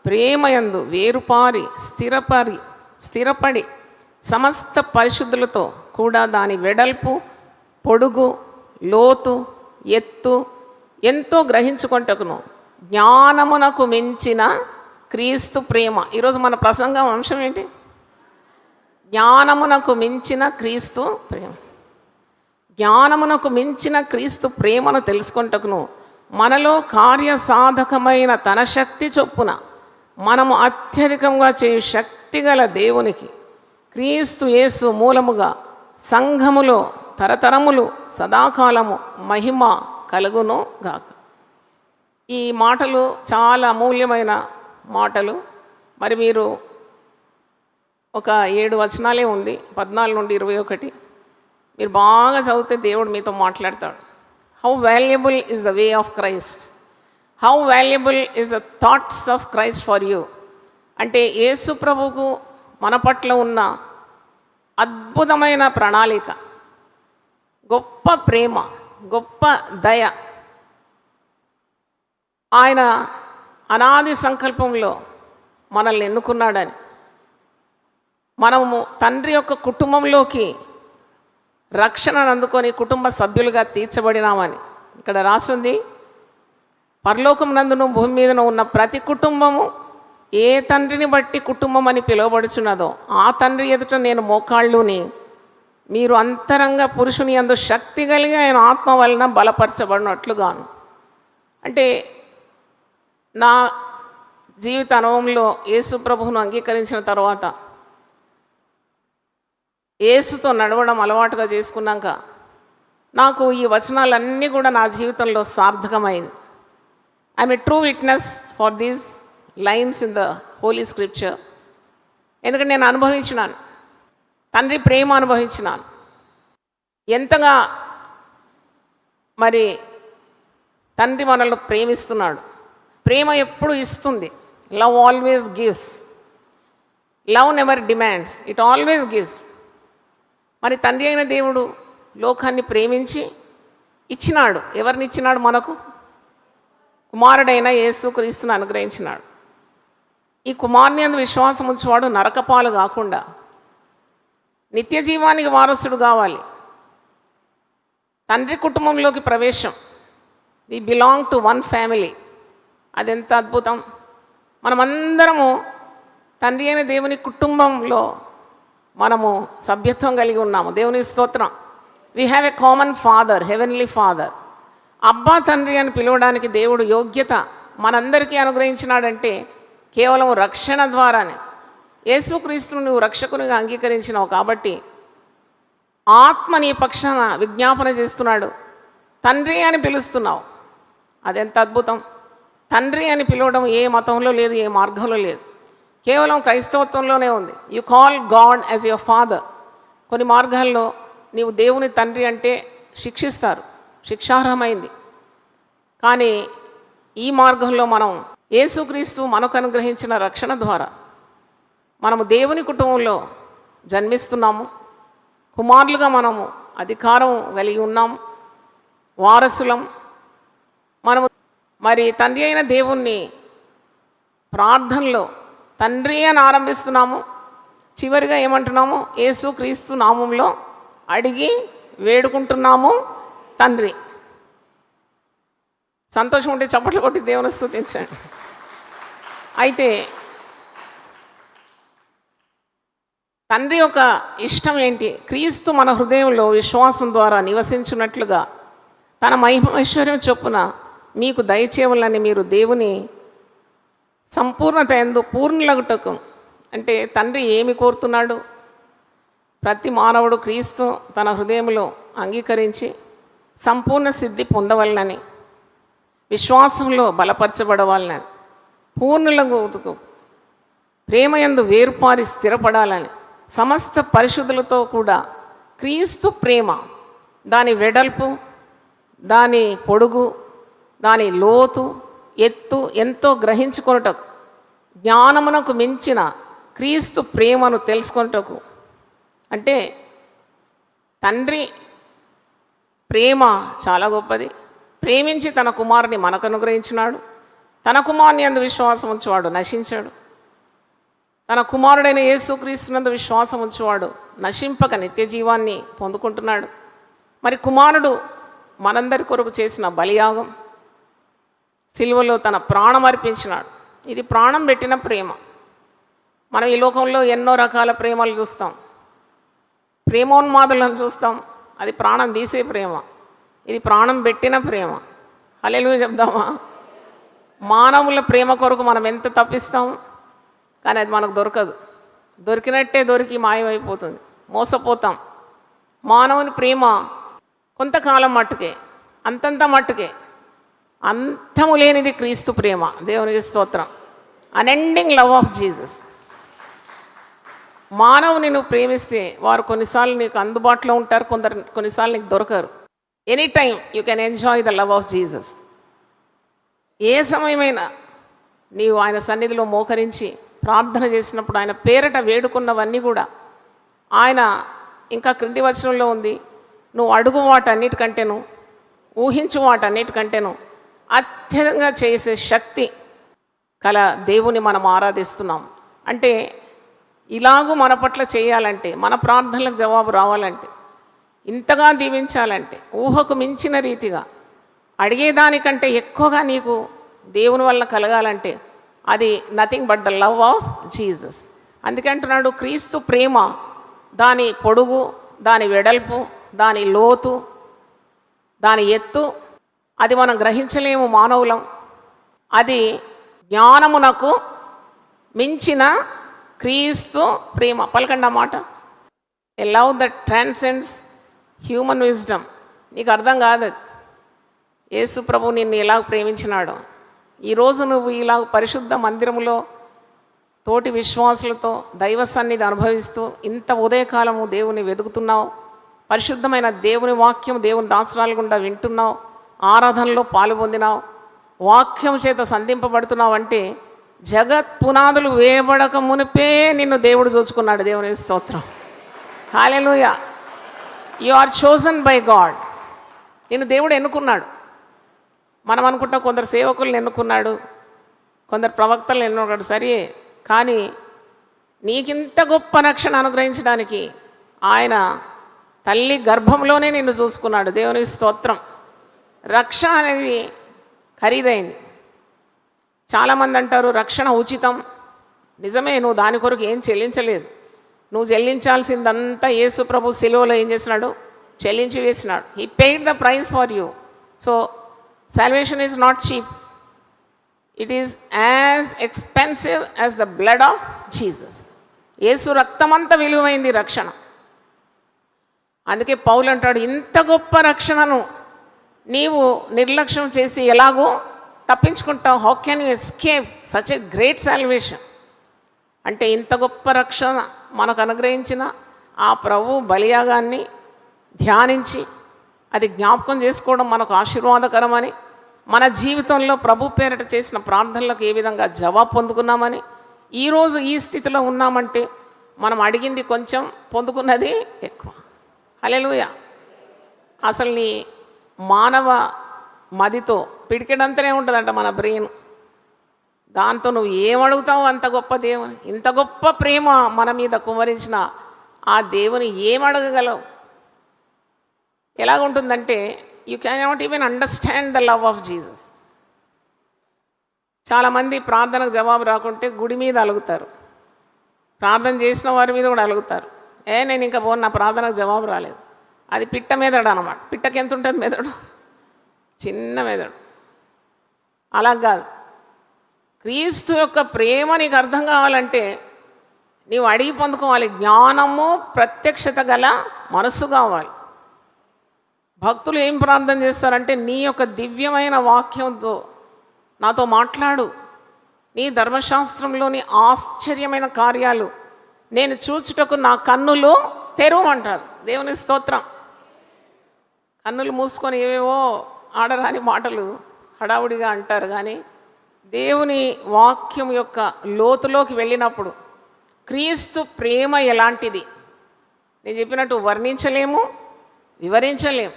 S2: ప్రేమయందు వేరుపారి స్థిరపడి సమస్త పరిశుద్ధులతో కూడా దాని వెడల్పు, పొడుగు, లోతు, ఎత్తు ఎంతో గ్రహించుకొంటకును జ్ఞానమునకు మించిన క్రీస్తు ప్రేమ. ఈరోజు మన ప్రసంగం అంశం ఏంటి? జ్ఞానమునకు మించిన క్రీస్తు ప్రేమ. జ్ఞానమునకు మించిన క్రీస్తు ప్రేమను తెలుసుకొంటకును మనలో కార్యసాధకమైన తన శక్తి చొప్పున మనము అత్యధికంగా చేయు శక్తిగల దేవునికి క్రీస్తు యేసు మూలముగా సంఘములో తరతరములు సదాకాలము మహిమ కలుగును గాక. ఈ మాటలు చాలా అమూల్యమైన మాటలు. మరి మీరు ఒక 7 వచనాలే ఉంది, 14 నుండి 21. మీరు బాగా చదివితే దేవుడు మీతో మాట్లాడతాడు. How valuable is the way of Christ, how valuable is the thoughts of Christ for you. అంటే యేసు ప్రభువుకు మన పట్ల ఉన్న అద్భుతమైన ప్రణాళిక, గొప్ప ప్రేమ, గొప్ప దయ. ఆయన అనాది సంకల్పంలో మనల్ని ఎన్నుకున్నాడని, మనము తండ్రి యొక్క కుటుంబంలోకి రక్షణను అందుకొని కుటుంబ సభ్యులుగా తీర్చబడినామని ఇక్కడ రాసింది. పరలోకం నందును భూమి మీదను ఉన్న ప్రతి కుటుంబము ఏ తండ్రిని బట్టి కుటుంబం అని పిలువబడుచున్నదో ఆ తండ్రి ఎదుట నేను మోకాళ్ళుని, మీరు అంతరంగ పురుషుని యందు శక్తి కలిగి ఆయన ఆత్మ వలన బలపరచబడినట్లుగాను. అంటే నా జీవిత అనుభవంలో యేసు ప్రభువును అంగీకరించిన తర్వాత, యేసుతో నడవడం అలవాటుగా చేసుకున్నాక నాకు ఈ వచనాలన్నీ కూడా నా జీవితంలో సార్థకమైంది. I'm a true witness for these lines in the holy scripture. ఎందుకంటే నేను అనుభవించినాను, తండ్రి ప్రేమ అనుభవించినాను. ఎంతగా మరి తండ్రి మనల్ని ప్రేమిస్తున్నాడు. ప్రేమ ఎప్పుడు ఇస్తుంది. Love always gives, love never demands, it always gives. మరి తండ్రి అయిన దేవుడు లోకాన్ని ప్రేమించి ఇచ్చినాడు. ఎవరిని ఇచ్చినాడు? మనకు కుమారుడైన యేసుక్రీస్తును అనుగ్రహించినాడు. ఈ కుమారుని యందు విశ్వాసం ఉంచేవాడు నరకపాలు కాకుండా నిత్య జీవానికి వారసుడు కావాలి. తండ్రి కుటుంబంలోకి ప్రవేశం. We belong to one family. అదెంత అద్భుతం! మనమందరము తండ్రి అయిన దేవుని కుటుంబంలో మనము సభ్యత్వం కలిగి ఉన్నాము. దేవుని స్తోత్రం. We have a common father, heavenly father. అబ్బా తండ్రి అని పిలవడానికి దేవుడు యోగ్యత మనందరికీ అనుగ్రహించినాడంటే కేవలం రక్షణ ద్వారానే. యేసుక్రీస్తును నువ్వు రక్షకునిగా అంగీకరించినావు కాబట్టి ఆత్మ నీ పక్షాన విజ్ఞాపన చేస్తున్నాడు. తండ్రి అని పిలుస్తున్నావు. అదెంత అద్భుతం! తండ్రి అని పిలవడం ఏ మతంలో లేదు, ఏ మార్గంలో లేదు, కేవలం క్రైస్తవత్వంలోనే ఉంది. You call God as your father. కొన్ని మార్గాల్లో నీవు దేవుని తండ్రి అంటే శిక్షిస్తారు, శిక్షార్హమైంది. కానీ ఈ మార్గంలో మనం యేసుక్రీస్తు మనకు అనుగ్రహించిన రక్షణ ద్వారా మనము దేవుని కుటుంబంలో జన్మిస్తున్నాము. కుమారులుగా మనము అధికారం కలిగి ఉన్నాము, వారసులం. మనము మరి తండ్రి అయిన దేవుణ్ణి ప్రార్థనలో తండ్రి అని ఆరంభిస్తున్నాము. చివరిగా ఏమంటున్నాము? యేసుక్రీస్తు నామంలో అడిగి వేడుకుంటున్నాము తండ్రి. సంతోషం ఉంటే చప్పట్లు కొట్టి దేవుని స్తుతించండి. అయితే తండ్రి యొక్క ఇష్టం ఏంటి? క్రీస్తు మన హృదయంలో విశ్వాసం ద్వారా నివసించున్నట్లుగా తన మహిమైశ్వర్యం చొప్పున మీకు దయచేయాలని మీరు దేవుని సంపూర్ణత యందు పూర్ణులగుటకు. అంటే తండ్రి ఏమి కోరుతున్నాడు? ప్రతి మానవుడు క్రీస్తు తన హృదయంలో అంగీకరించి సంపూర్ణ సిద్ధి పొందవలనని, విశ్వాసంలో బలపరచబడవాలని, పూర్ణులకు ప్రేమయందు వేరుపారి స్థిరపడాలని, సమస్త పరిశుద్ధులతో కూడా క్రీస్తు ప్రేమ, దాని వెడల్పు, దాని పొడుగు, దాని లోతు, ఎత్తు ఎంతో గ్రహించుకొనుటకు, జ్ఞానమునకు మించిన క్రీస్తు ప్రేమను తెలుసుకొనుటకు. అంటే తండ్రి ప్రేమ చాలా గొప్పది. ప్రేమించి తన కుమారుని మనకు అనుగ్రహించినాడు. తన కుమారుని యందు విశ్వాసం ఉంచేవాడు నశించాడు. తన కుమారుడైన యేసుక్రీస్తునందు విశ్వాసం ఉంచేవాడు నశింపక నిత్య జీవాన్ని పొందుకుంటున్నాడు. మరి కుమారుడు మనందరి కొరకు చేసిన బలియాగం, సిలువలో తన ప్రాణం అర్పించినాడు. ఇది ప్రాణం పెట్టిన ప్రేమ. మనం ఈ లోకంలో ఎన్నో రకాల ప్రేమలు చూస్తాం, ప్రేమోన్మాదులను చూస్తాం. అది ప్రాణం తీసే ప్రేమ. ఇది ప్రాణం పెట్టిన ప్రేమ. హల్లెలూయా చెప్దామా? మానవుల ప్రేమ కొరకు మనం ఎంత తప్పిస్తాం, కానీ అది మనకు దొరకదు. దొరికినట్టే దొరికి మాయమైపోతుంది, మోసపోతాం. మానవుని ప్రేమ కొంతకాలం మట్టుకే, అంతంత మట్టుకే. అంతము లేనిది క్రీస్తు ప్రేమ. దేవునికి స్తోత్రం. Unending love of Jesus. మానవుని నువ్వు ప్రేమిస్తే వారు కొన్నిసార్లు నీకు అందుబాటులో ఉంటారు, కొన్నిసార్లు నీకు దొరకరు. Any time you can enjoy the love of Jesus. ఏ సమయమైనా నీవు ఆయన సన్నిధిలో మోకరించి ప్రార్థన చేసినప్పుడు, ఆయన పేరట వేడుకున్నవన్నీ కూడా ఆయన, ఇంకా క్రింది వచనంలో ఉంది, నువ్వు అడుగు వాటన్నిటికంటేను, ఊహించు వాటన్నిటికంటేను అత్యధికంగా చేసే శక్తి కల దేవుని మనం ఆరాధిస్తున్నాం. అంటే ఇలాగూ మన పట్ల చేయాలంటే, మన ప్రార్థనలకు జవాబు రావాలంటే, ఇంతగా దీవించాలంటే, ఊహకు మించిన రీతిగా అడిగేదానికంటే ఎక్కువగా నీకు దేవుని వల్ల కలగాలంటే అది nothing but the love of Jesus. అందుకే అంటున్నాడు, క్రీస్తు ప్రేమ దాని పొడుగు, దాని వెడల్పు, దాని లోతు, దాని ఎత్తు అది మనం గ్రహించలేము మానవులం. అది జ్ఞానమునకు మించిన క్రీస్తు ప్రేమ. పలకండి ఆ మాట. A love that transcends human wisdom. నీకు అర్థం కాదు యేసు ప్రభు నిన్ను ఎలా ప్రేమించినాడో. ఈరోజు నువ్వు ఇలా పరిశుద్ధ మందిరములో తోటి విశ్వాసులతో దైవ సన్నిధి అనుభవిస్తూ ఇంత ఉదయకాలము దేవుని వెతుకుతున్నావు, పరిశుద్ధమైన దేవుని వాక్యం దేవుని దాసరాలు గుండా వింటున్నావు, ఆరాధనలో పాలు పొందినావు, వాక్యం చేత సంధింపబడుతున్నావు అంటే జగత్ పునాదులు వేయబడక మునిపే నిన్ను దేవుడు చూసుకున్నాడు. దేవుని స్తోత్రం. Hallelujah. You are chosen by God. నిన్ను దేవుడు ఎన్నుకున్నాడు. మనం అనుకుంటాం కొందరు సేవకులను ఎన్నుకున్నాడు, కొందరు ప్రవక్తలను ఎన్నుకున్నాడు, సరే. కానీ నీకింత గొప్ప రక్షణ అనుగ్రహించడానికి ఆయన తల్లి గర్భంలోనే నిన్ను చూసుకున్నాడు. దేవుని స్తోత్రం. రక్షణ అనేది ఖరీదైంది. చాలామంది అంటారు రక్షణ ఉచితం. నిజమే, నువ్వు దాని కొరకు ఏం చెల్లించలేదు. నువ్వు చెల్లించాల్సిందంతా యేసు ప్రభు సిలువలో ఏం చేసినాడు? చెల్లించి వేసినాడు. He paid the price for you. So salvation is not cheap. It is as expensive as the blood of Jesus. యేసు రక్తమంత విలువైంది రక్షణ. అందుకే పౌలు అంటాడు, ఇంత గొప్ప రక్షణను నీవు నిర్లక్ష్యం చేసి ఎలాగో తప్పించుకుంటావు. How can you escape such a great salvation? అంటే ఇంత గొప్ప రక్షణ మనకు అనుగ్రహించిన ఆ ప్రభు బలియాగాన్ని ధ్యానించి అది జ్ఞాపకం చేసుకోవడం మనకు ఆశీర్వాదకరమని, మన జీవితంలో ప్రభు పేరిట చేసిన ప్రార్థనలకు ఏ విధంగా జవాబు పొందుకున్నామని, ఈరోజు ఈ స్థితిలో ఉన్నామంటే మనం అడిగింది కొంచెం, పొందుకున్నది ఎక్కువ. హల్లెలూయా. అసలు నీ మానవ మదితో పిడికెడంతనే ఉంటుందంట మన బ్రెయిన్. దాంతో నువ్వు ఏమడుగుతావు అంత గొప్ప దేవుని, ఇంత గొప్ప ప్రేమ మన మీద కుమరించిన ఆ దేవుని ఏమడగగలవు? ఎలాగుంటుందంటే you can not even understand the love of Jesus. చాలామంది ప్రార్థనకు జవాబు రాకుంటే గుడి మీద అలుగుతారు, ప్రార్థన చేసిన వారి మీద కూడా అలుగుతారు. నేను ఇంకా పోను, నా ప్రార్థనకు జవాబు రాలేదు. అది పిట్ట మెదడు అన్నమాట. పిట్టకి ఎంత ఉంటుంది మెదడు? చిన్న మెదడు. అలా కాదు. క్రీస్తు యొక్క ప్రేమ నీకు అర్థం కావాలంటే నీవు అడిగి పొందుకోవాలి. జ్ఞానము ప్రత్యక్షత గల మనస్సు కావాలి. భక్తులు ఏం ప్రార్థన చేస్తారంటే, నీ యొక్క దివ్యమైన వాక్యంతో నాతో మాట్లాడు, నీ ధర్మశాస్త్రంలోని ఆశ్చర్యమైన కార్యాలు నేను చూచుటకు నా కన్నులు తెరవమంటారు. దేవుని స్తోత్రం. కన్నులు మూసుకొని ఏవేవో ఆడరాని మాటలు హడావుడిగా అంటారు. కానీ దేవుని వాక్యం యొక్క లోతులోకి వెళ్ళినప్పుడు క్రీస్తు ప్రేమ ఎలాంటిది నేను చెప్పినట్టు వర్ణించలేము, వివరించలేము.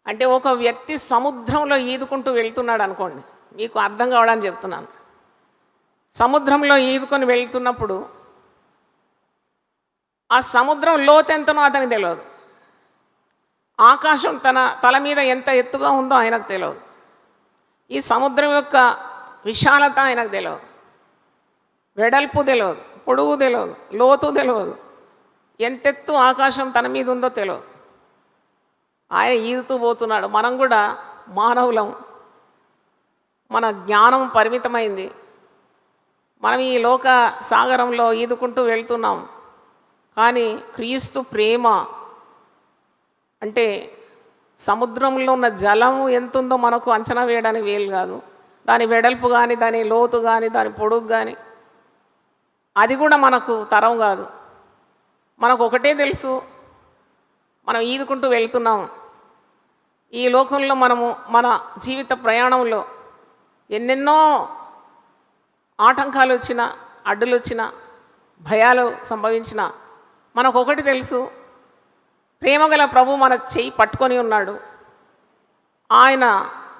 S2: అంటే ఒక వ్యక్తి సముద్రంలో ఈదుకుంటూ వెళ్తున్నాడు అనుకోండి, మీకు అర్థం కావడానికి చెప్తున్నాను. సముద్రంలో ఈదుకొని వెళ్తున్నప్పుడు ఆ సముద్రం లోతెంతనో అతనికి తెలియదు. ఆకాశం తన తల మీద ఎంత ఎత్తుగా ఉందో ఆయనకు తెలియదు. ఈ సముద్రం యొక్క విశాలత ఆయనకు తెలియదు. వెడల్పు తెలియదు, పొడుగు తెలియదు, లోతు తెలియదు, ఎంతెత్తు ఆకాశం తన మీద ఉందో తెలియదు. ఆయన ఈదుతూ పోతున్నాడు. మనం కూడా మానవులం, మన జ్ఞానం పరిమితమైంది. మనం ఈ లోక సాగరంలో ఈదుకుంటూ వెళ్తున్నాం. కానీ క్రీస్తు ప్రేమ అంటే సముద్రంలో ఉన్న జలము ఎంతుందో మనకు అంచనా వేయడానికి వీలు కాదు. దాని వెడల్పు కానీ, దాని లోతు కానీ, దాని పొడుగు కానీ అది కూడా మనకు తరం కాదు. మనకు ఒకటే తెలుసు, మనం ఈదుకుంటూ వెళ్తున్నాం. ఈ లోకంలో మనము మన జీవిత ప్రయాణంలో ఎన్నెన్నో ఆటంకాలు వచ్చినా, అడ్డులు వచ్చినా, భయాలు సంభవించినా మనకు ఒకటి తెలుసు, ప్రేమగల ప్రభు మన చెయ్యి పట్టుకొని ఉన్నాడు. ఆయన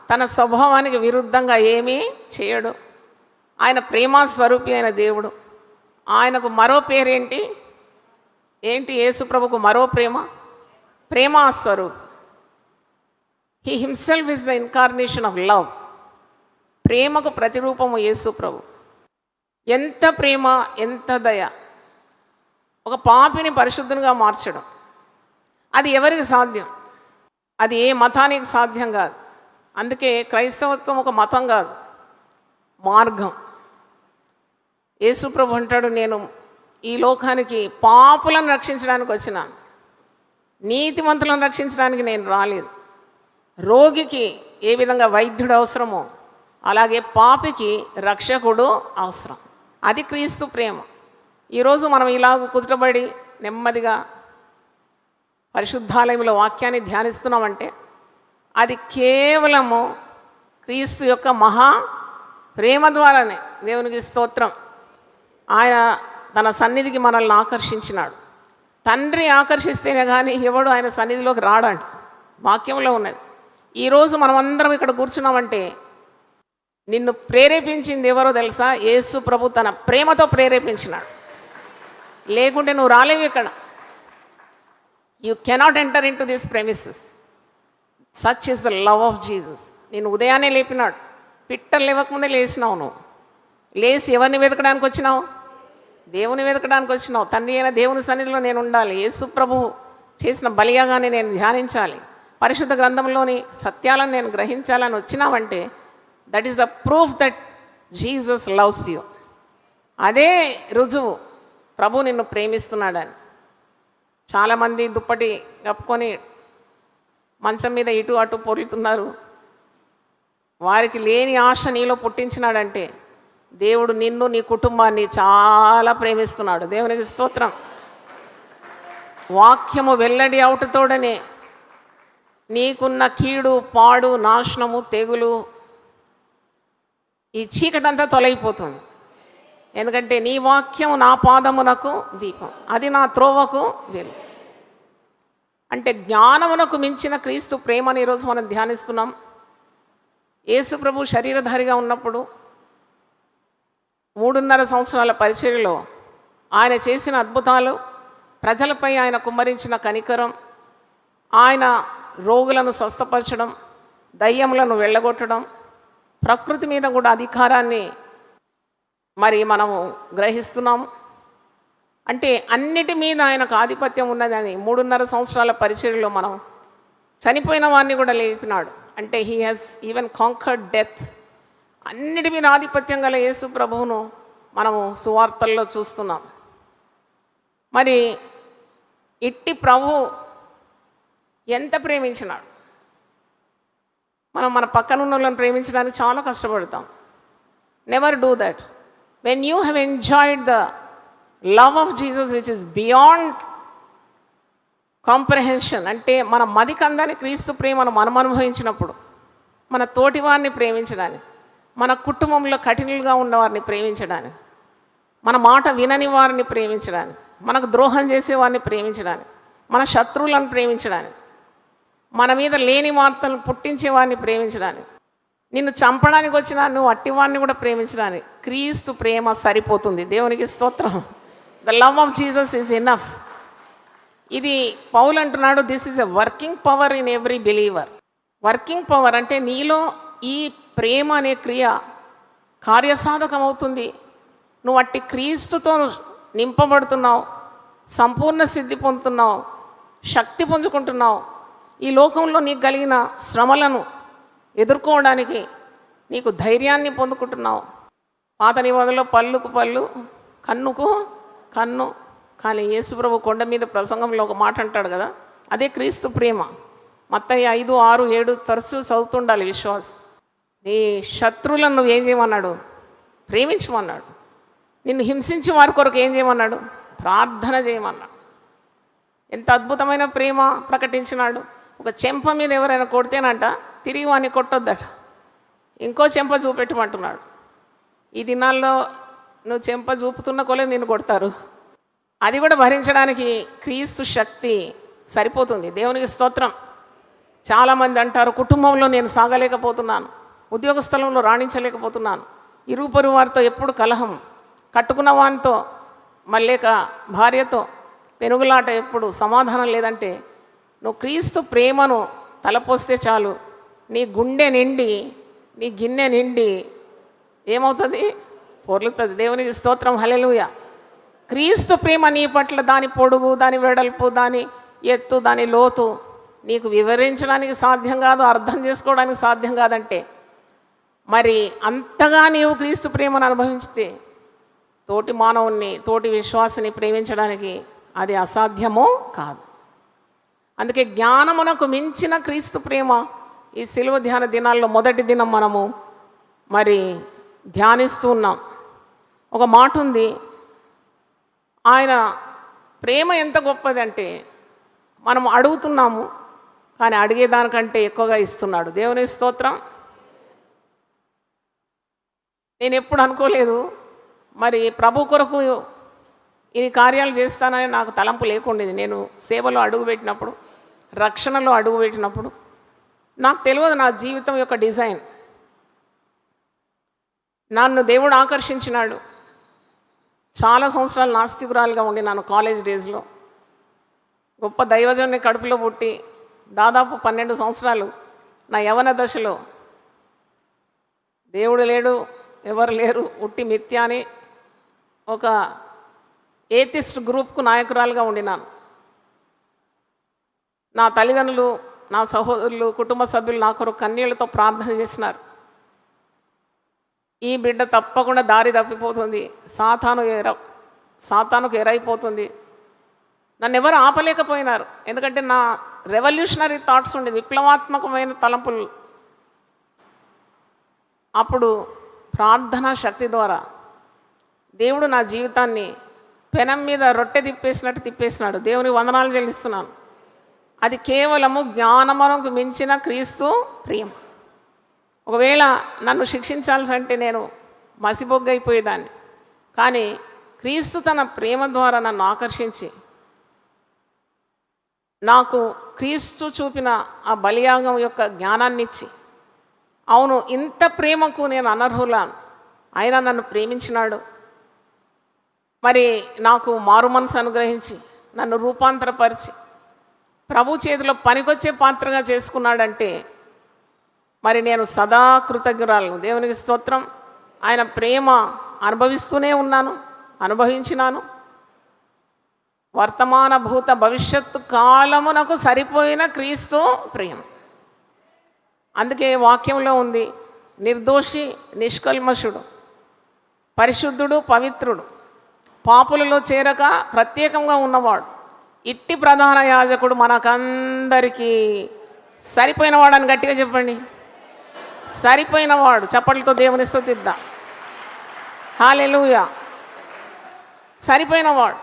S2: తన స్వభావానికి విరుద్ధంగా ఏమీ చేయడు. ఆయన ప్రేమా స్వరూపి అయిన దేవుడు. ఆయనకు మరో పేరేంటి? యేసు ప్రభుకు మరో ప్రేమా స్వరూపి. He himself is the incarnation of love. ప్రేమకు ప్రతిరూపము యేసు ప్రభు. ఎంత ప్రేమ, ఎంత దయ! ఒక పాపిని పరిశుద్ధంగా మార్చడం, అది ఎవరికి సాధ్యం? అది ఏ మతానికి సాధ్యం కాదు. అందుకే క్రైస్తవత్వం ఒక మతం కాదు, మార్గం. యేసు ప్రభు అంటాడు, నేను ఈ లోకానికి పాపులను రక్షించడానికి వచ్చినాను, నీతిమంతులను రక్షించడానికి నేను రాలేదు. రోగికి ఏ విధంగా వైద్యుడు అవసరమో అలాగే పాపికి రక్షకుడు అవసరం. అది క్రీస్తు ప్రేమ. ఈరోజు మనం ఇలాగ కుదుటబడి నెమ్మదిగా పరిశుద్ధాలయంలో వాక్యాన్ని ధ్యానిస్తున్నామంటే అది కేవలము క్రీస్తు యొక్క మహా ప్రేమ ద్వారానే. దేవునికి స్తోత్రం. ఆయన తన సన్నిధికి మనల్ని ఆకర్షించినాడు. తండ్రి ఆకర్షిస్తేనే కానీ ఎవడు ఆయన సన్నిధిలోకి రాడండి, వాక్యంలో ఉన్నది. ఈరోజు మనం అందరం ఇక్కడ కూర్చున్నామంటే నిన్ను ప్రేరేపించింది ఎవరో తెలుసా? యేసు ప్రభు తన ప్రేమతో ప్రేరేపించినాడు. లేకుంటే నువ్వు రాలేవు ఇక్కడ. You cannot enter in to this premises. Such is the love of Jesus. నేను ఉదయాన్నే లేపినాడు, పిట్టలు లేవకముందే లేచినావు. నువ్వు లేచి ఎవరిని వెతకడానికి వచ్చినావు? దేవుని వెతకడానికి వచ్చినావు. తండ్రి అయిన దేవుని సన్నిధిలో నేను ఉండాలి. యేసు ప్రభు చేసిన బలియాగానే నేను ధ్యానించాలి. పరిశుద్ధ గ్రంథంలోని సత్యాలను నేను గ్రహించాలని వచ్చినావంటే that is the proof that Jesus loves you. అదే రుజువు ప్రభు నిన్ను ప్రేమిస్తున్నాడని. చాలామంది దుప్పటి కప్పుకొని మంచం మీద ఇటు అటు పొరులుతున్నారు. వారికి లేని ఆశ నీలో పుట్టించినాడంటే దేవుడు నిన్ను, నీ కుటుంబాన్ని చాలా ప్రేమిస్తున్నాడు. దేవునికి స్తోత్రం. వాక్యము వెల్లడి అవుటతోడనే నీకున్న కీడు, పాడు, నాశనము, తెగులు, ఈ చీకటంతా తొలగిపోతుంది. ఎందుకంటే నీ వాక్యం నా పాదమునకు దీపం, అది నా త్రోవకు వెలుగు. అంటే జ్ఞానమునకు మించిన క్రీస్తు ప్రేమని ఈరోజు మనం ధ్యానిస్తున్నాం. యేసు ప్రభు శరీరధారిగా ఉన్నప్పుడు 3.5 సంవత్సరాల పరిచర్యలో ఆయన చేసిన అద్భుతాలు, ప్రజలపై ఆయన కుమ్మరించిన కనికరం, ఆయన రోగులను స్వస్థపరచడం, దయ్యములను వెళ్ళగొట్టడం, ప్రకృతి మీద కూడా అధికారాన్ని మరి మనము గ్రహిస్తున్నాము. అంటే అన్నిటి మీద ఆయనకు ఆధిపత్యం ఉన్నదని 3.5 సంవత్సరాల పరిచర్యలో మనం చనిపోయిన వారిని కూడా లేపినాడు. అంటే he has even conquered death. అన్నిటి మీద ఆధిపత్యం గల యేసు ప్రభువును మనము సువార్తల్లో చూస్తున్నాం. మరి ఇట్టి ప్రభు ఎంత ప్రేమించినాడు. మనం మన పక్కనున్న వాళ్ళని ప్రేమించడానికి చాలా కష్టపడతాం. Never do that. When you have enjoyed the love of Jesus which is beyond comprehension, అంటే మన మదికందని క్రీస్తు ప్రేమను మనం అనుభవించినప్పుడు, మన తోటి వారిని ప్రేమించడానికి, మన కుటుంబంలో కఠినులుగా ఉన్నవారిని ప్రేమించడానికి, మన మాట వినని వారిని ప్రేమించడానికి, మనకు ద్రోహం చేసేవారిని ప్రేమించడానికి, మన శత్రువులను ప్రేమించడానికి, మన మీద లేని వార్తలను పుట్టించే వారిని ప్రేమించడానికి, నిన్ను చంపడానికి వచ్చిన నువ్వు అట్టివారిని కూడా ప్రేమించడానికి క్రీస్తు ప్రేమ సరిపోతుంది. దేవునికి స్తోత్రం. The love of Jesus is enough. ఇది పౌలు అంటున్నాడు, this is a working power in every believer. Working power అంటే నీలో ఈ ప్రేమ అనే క్రియ కార్యసాధకం అవుతుంది. నువ్వు అట్టి క్రీస్తుతో నింపబడుతున్నావు, సంపూర్ణ సిద్ధి పొందుతున్నావు, శక్తి పుంజుకుంటున్నావు. ఈ లోకంలో నీకు కలిగిన శ్రమలను ఎదుర్కోవడానికి నీకు ధైర్యాన్ని పొందుకుంటున్నావు. పాత నిబంధనలో పళ్ళుకు పళ్ళు, కన్నుకు కన్ను. కానీ యేసుప్రభు కొండ మీద ప్రసంగంలో ఒక మాట అంటాడు కదా, అదే క్రీస్తు ప్రేమ. మత్తయి 5, 6, 7 తరచూ చదువుతుండాలి విశ్వాసం. నీ శత్రువులను నువ్వు ఏం చేయమన్నాడు? ప్రేమించమన్నాడు. నిన్ను హింసించి వారి కొరకు ఏం చేయమన్నాడు? ప్రార్థన చేయమన్నాడు. ఎంత అద్భుతమైన ప్రేమ ప్రకటించినాడు. ఒక చెంప మీద ఎవరైనా కొడితేనంట తిరిగి వాడిని కొట్టొద్దట, ఇంకో చెంప చూపెట్టమంటున్నాడు. ఈ దినాల్లో నువ్వు చెంప చూపుతున్న కొలది నిన్ను కొడతారు. అది కూడా భరించడానికి క్రీస్తు శక్తి సరిపోతుంది. దేవునికి స్తోత్రం. చాలామంది అంటారు, కుటుంబంలో నేను సాగలేకపోతున్నాను, ఉద్యోగ స్థలంలో రాణించలేకపోతున్నాను, ఇరుగు పొరుగు వారితో ఎప్పుడు కలహం, కట్టుకున్న వానితో మళ్ళేక భార్యతో పెనుగులాట, ఎప్పుడు సమాధానం లేదంటే నువ్వు క్రీస్తు ప్రేమను తలపోస్తే చాలు, నీ గుండె నిండి, నీ గిన్నె నిండి ఏమవుతుంది? పొర్లుతుంది. దేవునికి స్తోత్రం, హల్లెలూయా. క్రీస్తు ప్రేమ నీ పట్ల దాని పొడుగు, దాని వెడల్పు, దాని ఎత్తు, దాని లోతు నీకు వివరించడానికి సాధ్యం కాదు, అర్థం చేసుకోవడానికి సాధ్యం కాదంటే మరి అంతగా నీవు క్రీస్తు ప్రేమను అనుభవించితే తోటి మానవుణ్ణి, తోటి విశ్వాసిని ప్రేమించడానికి అది అసాధ్యమో కాదు. అందుకే జ్ఞానమునకు మించిన క్రీస్తు ప్రేమ ఈ శిలువ ధ్యాన దినాల్లో మొదటి దినం మనము మరి ధ్యానిస్తూ ఉన్నాం. ఒక మాట ఉంది, ఆయన ప్రేమ ఎంత గొప్పదంటే మనం అడుగుతున్నాము కానీ అడిగేదానికంటే ఎక్కువగా ఇస్తున్నాడు. దేవుని స్తోత్రం. నేను ఎప్పుడు అనుకోలేదు మరి ప్రభు కొరకు ఈ కార్యాలు చేస్తానని నాకు తలంపు లేకుండేది. నేను సేవలో అడుగుపెట్టినప్పుడు, రక్షణలో అడుగుపెట్టినప్పుడు నాకు తెలియదు నా జీవితం యొక్క డిజైన్. నన్ను దేవుడు ఆకర్షించినాడు. చాలా సంవత్సరాలు నాస్తికురాలుగా ఉండి నన్ను కాలేజ్ డేస్లో గొప్ప దైవజనుని కడుపులో పుట్టి దాదాపు 12 సంవత్సరాలు నా యవన దశలో దేవుడు లేడు, ఎవరు లేరు, ఉట్టి మిథ్య అని ఒక ఏథిస్ట్ గ్రూప్కు నాయకురాలుగా ఉండినాను. నా తల్లిదండ్రులు, నా సహోదరులు, కుటుంబ సభ్యులు నా కొరకు కన్నీళ్లతో ప్రార్థన చేసినారు. ఈ బిడ్డ తప్పకుండా దారి తప్పిపోతుంది, సాతానుకు ఎరైపోతుంది. నన్ను ఎవరు ఆపలేకపోయినారు. ఎందుకంటే నా రెవల్యూషనరీ థాట్స్ ఉండేది, విప్లవాత్మకమైన తలంపులు. అప్పుడు ప్రార్థనా శక్తి ద్వారా దేవుడు నా జీవితాన్ని పెనం మీద రొట్టె తిప్పేసినట్టు తిప్పేసినాడు. దేవుని వందనాలు చెల్లిస్తున్నాను. అది కేవలము జ్ఞానమునకు మించిన క్రీస్తు ప్రేమ. ఒకవేళ నన్ను శిక్షించాల్సి అంటే నేను మసిబొగ్గైపోయేదాన్ని. కానీ క్రీస్తు తన ప్రేమ ద్వారా నన్ను ఆకర్షించి నాకు క్రీస్తు చూపిన ఆ బలియాగం యొక్క జ్ఞానాన్ని ఇచ్చి, అవును ఇంత ప్రేమకు నేను అనర్హులాను, ఆయన నన్ను ప్రేమించినాడు, మరి నాకు మారు మనసు అనుగ్రహించి నన్ను రూపాంతరపరిచి ప్రభు చేతిలో పనికొచ్చే పాత్రగా చేసుకున్నాడంటే మరి నేను సదా కృతజ్ఞురాలను. దేవునికి స్తోత్రం. ఆయన ప్రేమ అనుభవిస్తూనే ఉన్నాను, అనుభవించినాను. వర్తమాన భూత భవిష్యత్తు కాలమునకు సరిపోయిన క్రీస్తు ప్రేమ. అందుకే వాక్యంలో ఉంది, నిర్దోషి, నిష్కల్మషుడు, పరిశుద్ధుడు, పవిత్రుడు, పాపులలో చేరక ప్రత్యేకంగా ఉన్నవాడు, ఇట్టి ప్రధాన యాజకుడు మనకందరికీ సరిపోయినవాడు అని గట్టిగా చెప్పండి. సరిపోయినవాడు. చప్పట్లతో దేవుని స్తుతిద్దాం. హల్లెలూయా. సరిపోయినవాడు.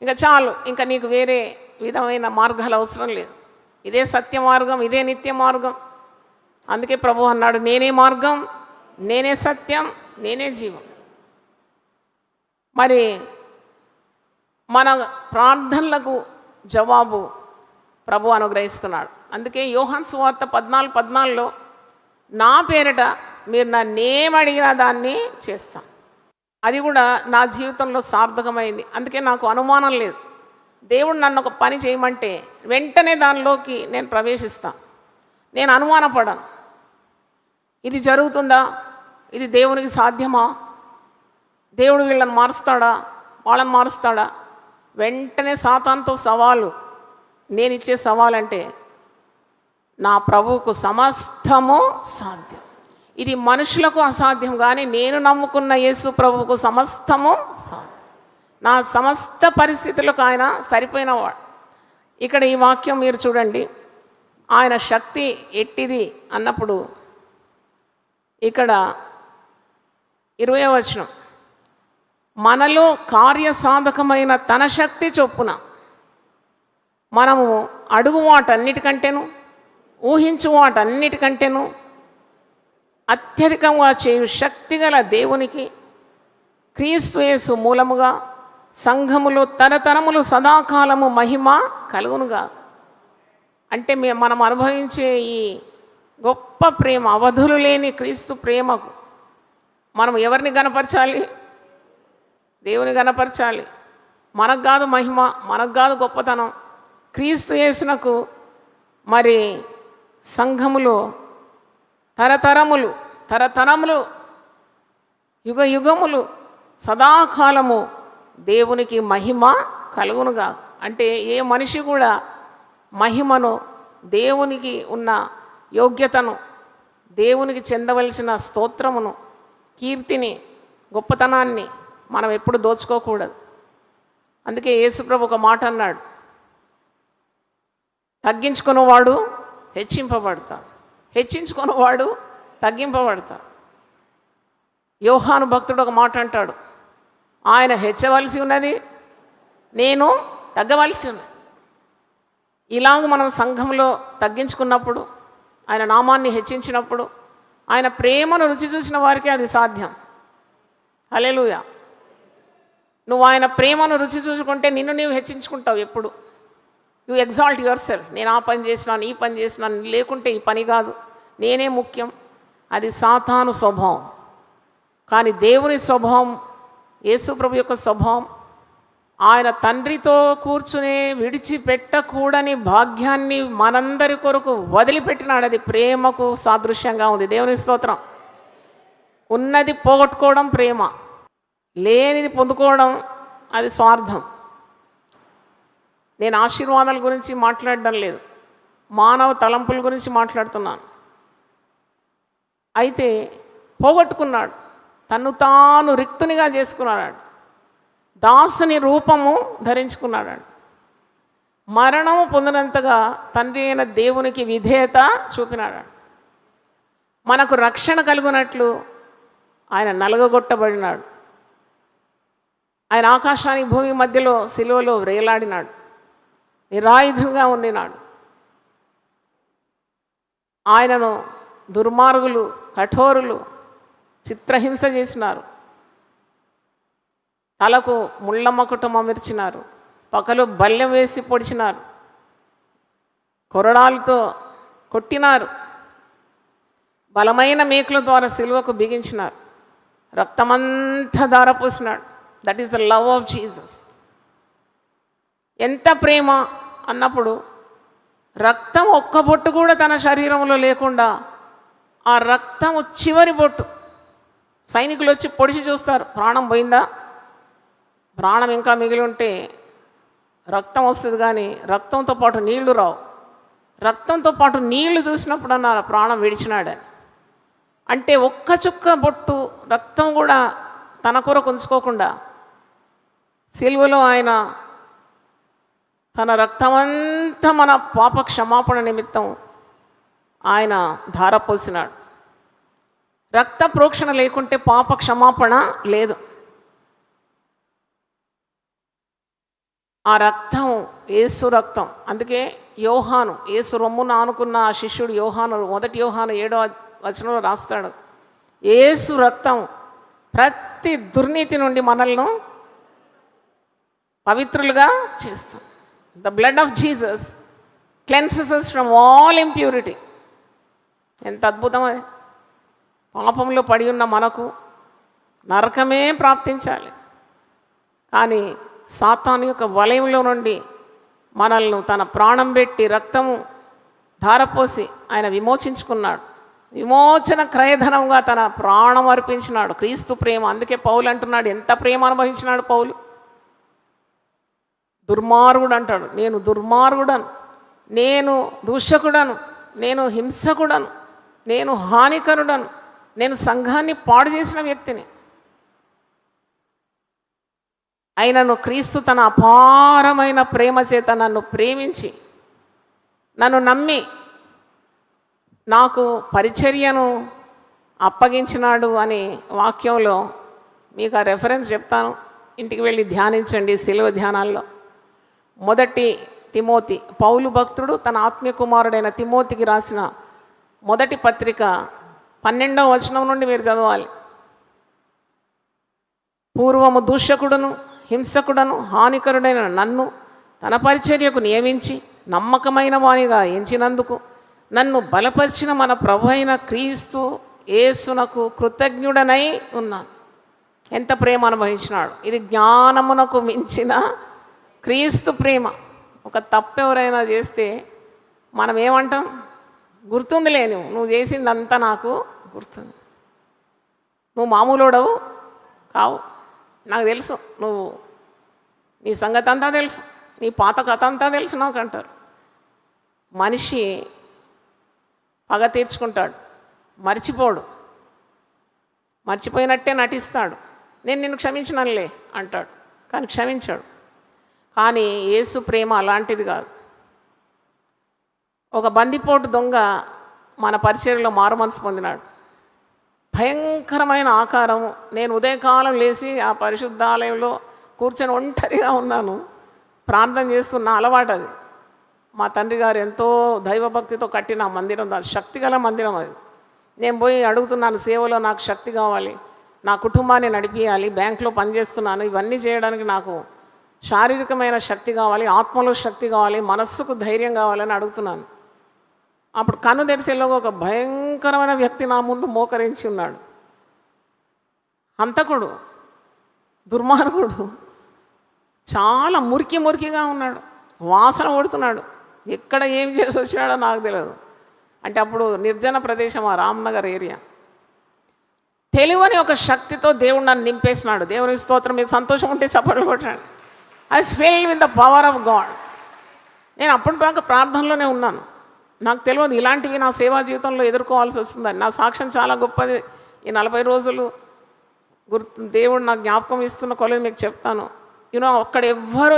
S2: ఇంకా చాలు, ఇంకా నీకు వేరే విధమైన మార్గాలు అవసరం లేదు. ఇదే సత్య మార్గం, ఇదే నిత్య మార్గం. అందుకే ప్రభు అన్నాడు, నేనే మార్గం, నేనే సత్యం, నేనే జీవం. మరి మన ప్రార్థనలకు జవాబు ప్రభు అనుగ్రహిస్తున్నాడు. అందుకే యోహాను సువార్త 14:14లో నా పేరిట మీరు నన్నేమడిగినా దాన్ని చేస్తాను. అది కూడా నా జీవితంలో సార్థకమైంది. అందుకే నాకు అనుమానం లేదు. దేవుడు నన్ను ఒక పని చేయమంటే వెంటనే దానిలోకి నేను ప్రవేశిస్తాను. నేను అనుమానపడను, ఇది జరుగుతుందా, ఇది దేవునికి సాధ్యమా, దేవుడు వీళ్ళని మారుస్తాడా, వాళ్ళని మారుస్తాడా. వెంటనే సాతానుతో సవాలు. నేను ఇచ్చే సవాలు అంటే నా ప్రభువుకు సమస్తము సాధ్యం. ఇది మనుషులకు అసాధ్యం, కానీ నేను నమ్ముకున్న యేసు ప్రభువుకు సమస్తము సాధ్యం. నా సమస్త పరిస్థితులకు ఆయన సరిపోయినవాడు. ఇక్కడ ఈ వాక్యం మీరు చూడండి, ఆయన శక్తి ఎట్టిది అన్నప్పుడు ఇక్కడ 20వ వచనం, మనలో కార్యసాధకమైన తన శక్తి చొప్పున మనము అడుగు వాటన్నిటికంటేను ఊహించు వాటన్నిటికంటేను అత్యధికంగా చేయు శక్తిగల దేవునికి క్రీస్తు యేసు మూలముగా సంఘములో తరతరములు సదాకాలము మహిమ కలుగునుగా. అంటే మనం అనుభవించే ఈ గొప్ప ప్రేమ, అవధులు లేని క్రీస్తు ప్రేమకు మనం ఎవరిని గనపరచాలి? దేవుని గనపరచాలి. మనకు కాదు మహిమ, మనకు కాదు గొప్పతనం, క్రీస్తు యేసునకు మరి సంఘములో తరతరములు యుగ యుగములు సదాకాలము దేవునికి మహిమ కలుగునుగా. అంటే ఏ మనిషి కూడా మహిమను, దేవునికి ఉన్న యోగ్యతను, దేవునికి చెందవలసిన స్తోత్రమును, కీర్తిని, గొప్పతనాన్ని మనం ఎప్పుడు దోచుకోకూడదు. అందుకే యేసుప్రభు ఒక మాట అన్నాడు, తగ్గించుకున్నవాడు హెచ్చింపబడతాడు, హెచ్చించుకున్నవాడు తగ్గింపబడతాడు. యోహాను భక్తుడు ఒక మాట అంటాడు, ఆయన హెచ్చవలసి ఉన్నది, నేను తగ్గవలసి ఉన్నది. ఇలాగ మనం సంఘంలో తగ్గించుకున్నప్పుడు, ఆయన నామాన్ని హెచ్చించినప్పుడు, ఆయన ప్రేమను రుచి చూసిన వారికి అది సాధ్యం. హల్లెలూయా. నువ్వు ఆయన ప్రేమను రుచి చూసుకుంటే నిన్ను నీవు హెచ్చించుకుంటావు. ఎప్పుడు యు ఎగ్జాల్ట్ యువర్ సెల్ఫ్. నేను ఆ పని చేసినాను, ఈ పని చేసినాను, లేకుంటే ఈ పని కాదు, నేనే ముఖ్యం. అది సాతాను స్వభావం. కానీ దేవుని స్వభావం, యేసుప్రభు యొక్క స్వభావం, ఆయన తండ్రితో కూర్చుని విడిచిపెట్టకూడని భాగ్యాన్ని మనందరి కొరకు వదిలిపెట్టినాడు. అది ప్రేమకు సాదృశ్యంగా ఉంది. దేవుని స్తోత్రం. ఉన్నది పోగొట్టుకోవడం ప్రేమ, లేనిది పొందుకోవడం అది స్వార్థం. నేను ఆశీర్వాదాల గురించి మాట్లాడడం లేదు, మానవ తలంపుల గురించి మాట్లాడుతున్నాను. అయితే పోగొట్టుకున్నాడు, తన్ను తాను రిక్తునిగా చేసుకున్నాడు, దాసుని రూపము ధరించుకున్నాడు. మరణము పొందినంతగా తండ్రి అయిన దేవునికి విధేయత చూపినాడు. మనకు రక్షణ కలుగునట్లు ఆయన నలగగొట్టబడినాడు. ఆయన ఆకాశానికి భూమి మధ్యలో సిలువలో వేలాడినాడు, నిరాయుధంగా ఉండినాడు. ఆయనను దుర్మార్గులు, కఠోరులు చిత్రహింస చేసినారు, తలకు ముళ్ళమకుటం అమర్చినారు, పకలు బల్లెం వేసి పొడిచినారు, కొరడాలతో కొట్టినారు, బలమైన మేకుల ద్వారా సిలువకు బిగించినారు, రక్తమంతా ధారపోసినాడు. That is the love of Jesus. ఎంత ప్రేమ అన్నప్పుడు రక్తం ఒక్క బొట్టు కూడా తన శరీరంలో లేకుండా, ఆ రక్తము చివరి బొట్టు సైనికులు వచ్చి పొడిచి చూస్తారు, ప్రాణం పోయిందా, ప్రాణం ఇంకా మిగిలి ఉంటే రక్తం వస్తుంది, కానీ రక్తంతో పాటు నీళ్లు రావు. రక్తంతో పాటు నీళ్లు చూసినప్పుడు అన్నారు ప్రాణం విడిచినాడని. అంటే ఒక్క చుక్క బొట్టు రక్తం కూడా తన కొరకు ఉంచుకోకుండా సిలువలో ఆయన తన రక్తమంతా మన పాప క్షమాపణ నిమిత్తం ఆయన ధారపోసినాడు. రక్త ప్రోక్షణ లేకుంటే పాప క్షమాపణ లేదు. ఆ రక్తం యేసు రక్తం. అందుకే యోహాను, యేసు రొమ్మున ఆనుకున్న ఆ శిష్యుడు యోహాను, 1 యోహాను 7వ వచనంలో రాస్తాడు, యేసు రక్తం ప్రతి దుర్నీతి నుండి మనల్ని పవిత్రులుగా చేస్తాం. The blood of Jesus cleanses us from all impurity. ఎంత అద్భుతం అది. పాపంలో పడి ఉన్న మనకు నరకమే ప్రాప్తించాలి, కానీ సాతాను యొక్క వలయంలో నుండి మనల్ని తన ప్రాణం పెట్టి రక్తము ధారపోసి ఆయన విమోచించుకున్నాడు. విమోచన క్రయధనంగా తన ప్రాణం అర్పించినాడు. క్రీస్తు ప్రేమ. అందుకే పౌలు అంటున్నాడు, ఎంత ప్రేమ అనుభవించినాడు పౌలు. దుర్మార్గుడు అంటాడు, నేను దుర్మార్గుడను, నేను దూషకుడను, నేను హింసకుడను, నేను హానికరుడను, నేను సంఘాన్ని పాడు చేసిన వ్యక్తిని. అయినను క్రీస్తు తన అపారమైన ప్రేమ చేత నన్ను ప్రేమించి, నన్ను నమ్మి నాకు పరిచర్యను అప్పగించినాడు అని వాక్యంలో మీకు ఆ రెఫరెన్స్ చెప్తాను, ఇంటికి వెళ్ళి ధ్యానించండి. సిలువ ధ్యానాల్లో 1 తిమోతి, పౌలు భక్తుడు తన ఆత్మీయ కుమారుడైన తిమోతికి రాసిన మొదటి పత్రిక 12వ వచనం నుండి మీరు చదవాలి. పూర్వము దూషకుడును, హింసకుడను, హానికరుడైన నన్ను తన పరిచర్యకు నియమించి నమ్మకమైన వానిగా ఎంచినందుకు నన్ను బలపరిచిన మన ప్రభు అయిన క్రీస్తు యేసునకు కృతజ్ఞుడనై ఉన్నాను. ఎంత ప్రేమ అనుభవించినాడు. ఇది జ్ఞానమునకు మించిన క్రీస్తు ప్రేమ. ఒక తప్పు ఎవరైనా చేస్తే మనం ఏమంటాం, గుర్తుందిలే, నువ్వు చేసిందంతా నాకు గుర్తుంది, నువ్వు మామూలుడవు, కావు. నాకు తెలుసు, నీ సంగతి అంతా తెలుసు, నీ పాత కథ అంతా తెలుసు నాకు అంటారు. మనిషి పగ తీర్చుకుంటాడు, మర్చిపోడు, మర్చిపోయినట్టే నటిస్తాడు. నేను నిన్ను క్షమించినలే అంటాడు, కానీ క్షమించాడు. కానీ యేసు ప్రేమ అలాంటిది కాదు. ఒక బందిపోటు దొంగ మన పరిచర్యలో మారుమనసు పొందినాడు. భయంకరమైన ఆకారం. నేను ఉదయకాలం లేచి ఆ పరిశుద్ధాలయంలో కూర్చొని ఒంటరిగా ఉన్నాను, ప్రార్థన చేస్తున్న అలవాటు అది. మా తండ్రి గారు ఎంతో దైవభక్తితో కట్టిన మందిరం, అది శక్తిగల మందిరం. అది నేను పోయి అడుగుతున్నాను, సేవలో నాకు శక్తి కావాలి, నా కుటుంబాన్ని నడిపించాలి, బ్యాంకులో పనిచేస్తున్నాను, ఇవన్నీ చేయడానికి నాకు శారీరకమైన శక్తి కావాలి, ఆత్మలో శక్తి కావాలి, మనస్సుకు ధైర్యం కావాలని అడుగుతున్నాను. అప్పుడు కన్ను తెరిచేలోగా ఒక భయంకరమైన వ్యక్తి నా ముందు మోకరించి ఉన్నాడు. హంతకుడు, దుర్మార్గుడు, చాలా మురికిగా ఉన్నాడు, వాసన కొడుతున్నాడు. ఎక్కడ ఏం చేసి వచ్చినాడో నాకు తెలియదు. అంటే అప్పుడు నిర్జన ప్రదేశం, ఆ రామ్నగర్ ఏరియా. తెలివని ఒక శక్తితో దేవుడు నన్ను నింపేసినాడు. దేవుని స్తోత్రం. మీకు సంతోషం ఉంటే చప్పట్లు కొట్టండి. I was filled with the power of God. నేను అప్పటిదాకా ప్రార్థనలోనే ఉన్నాను. నాకు తెలియదు ఇలాంటివి నా సేవా జీవితంలో ఎదుర్కోవాల్సి వస్తుందని. నా సాక్ష్యం చాలా గొప్పది. ఈ 40 రోజులు దేవుడు నాకు జ్ఞాపకం ఇస్తున్న కొలది మీకు చెప్తాను. అక్కడ ఎవ్వరూ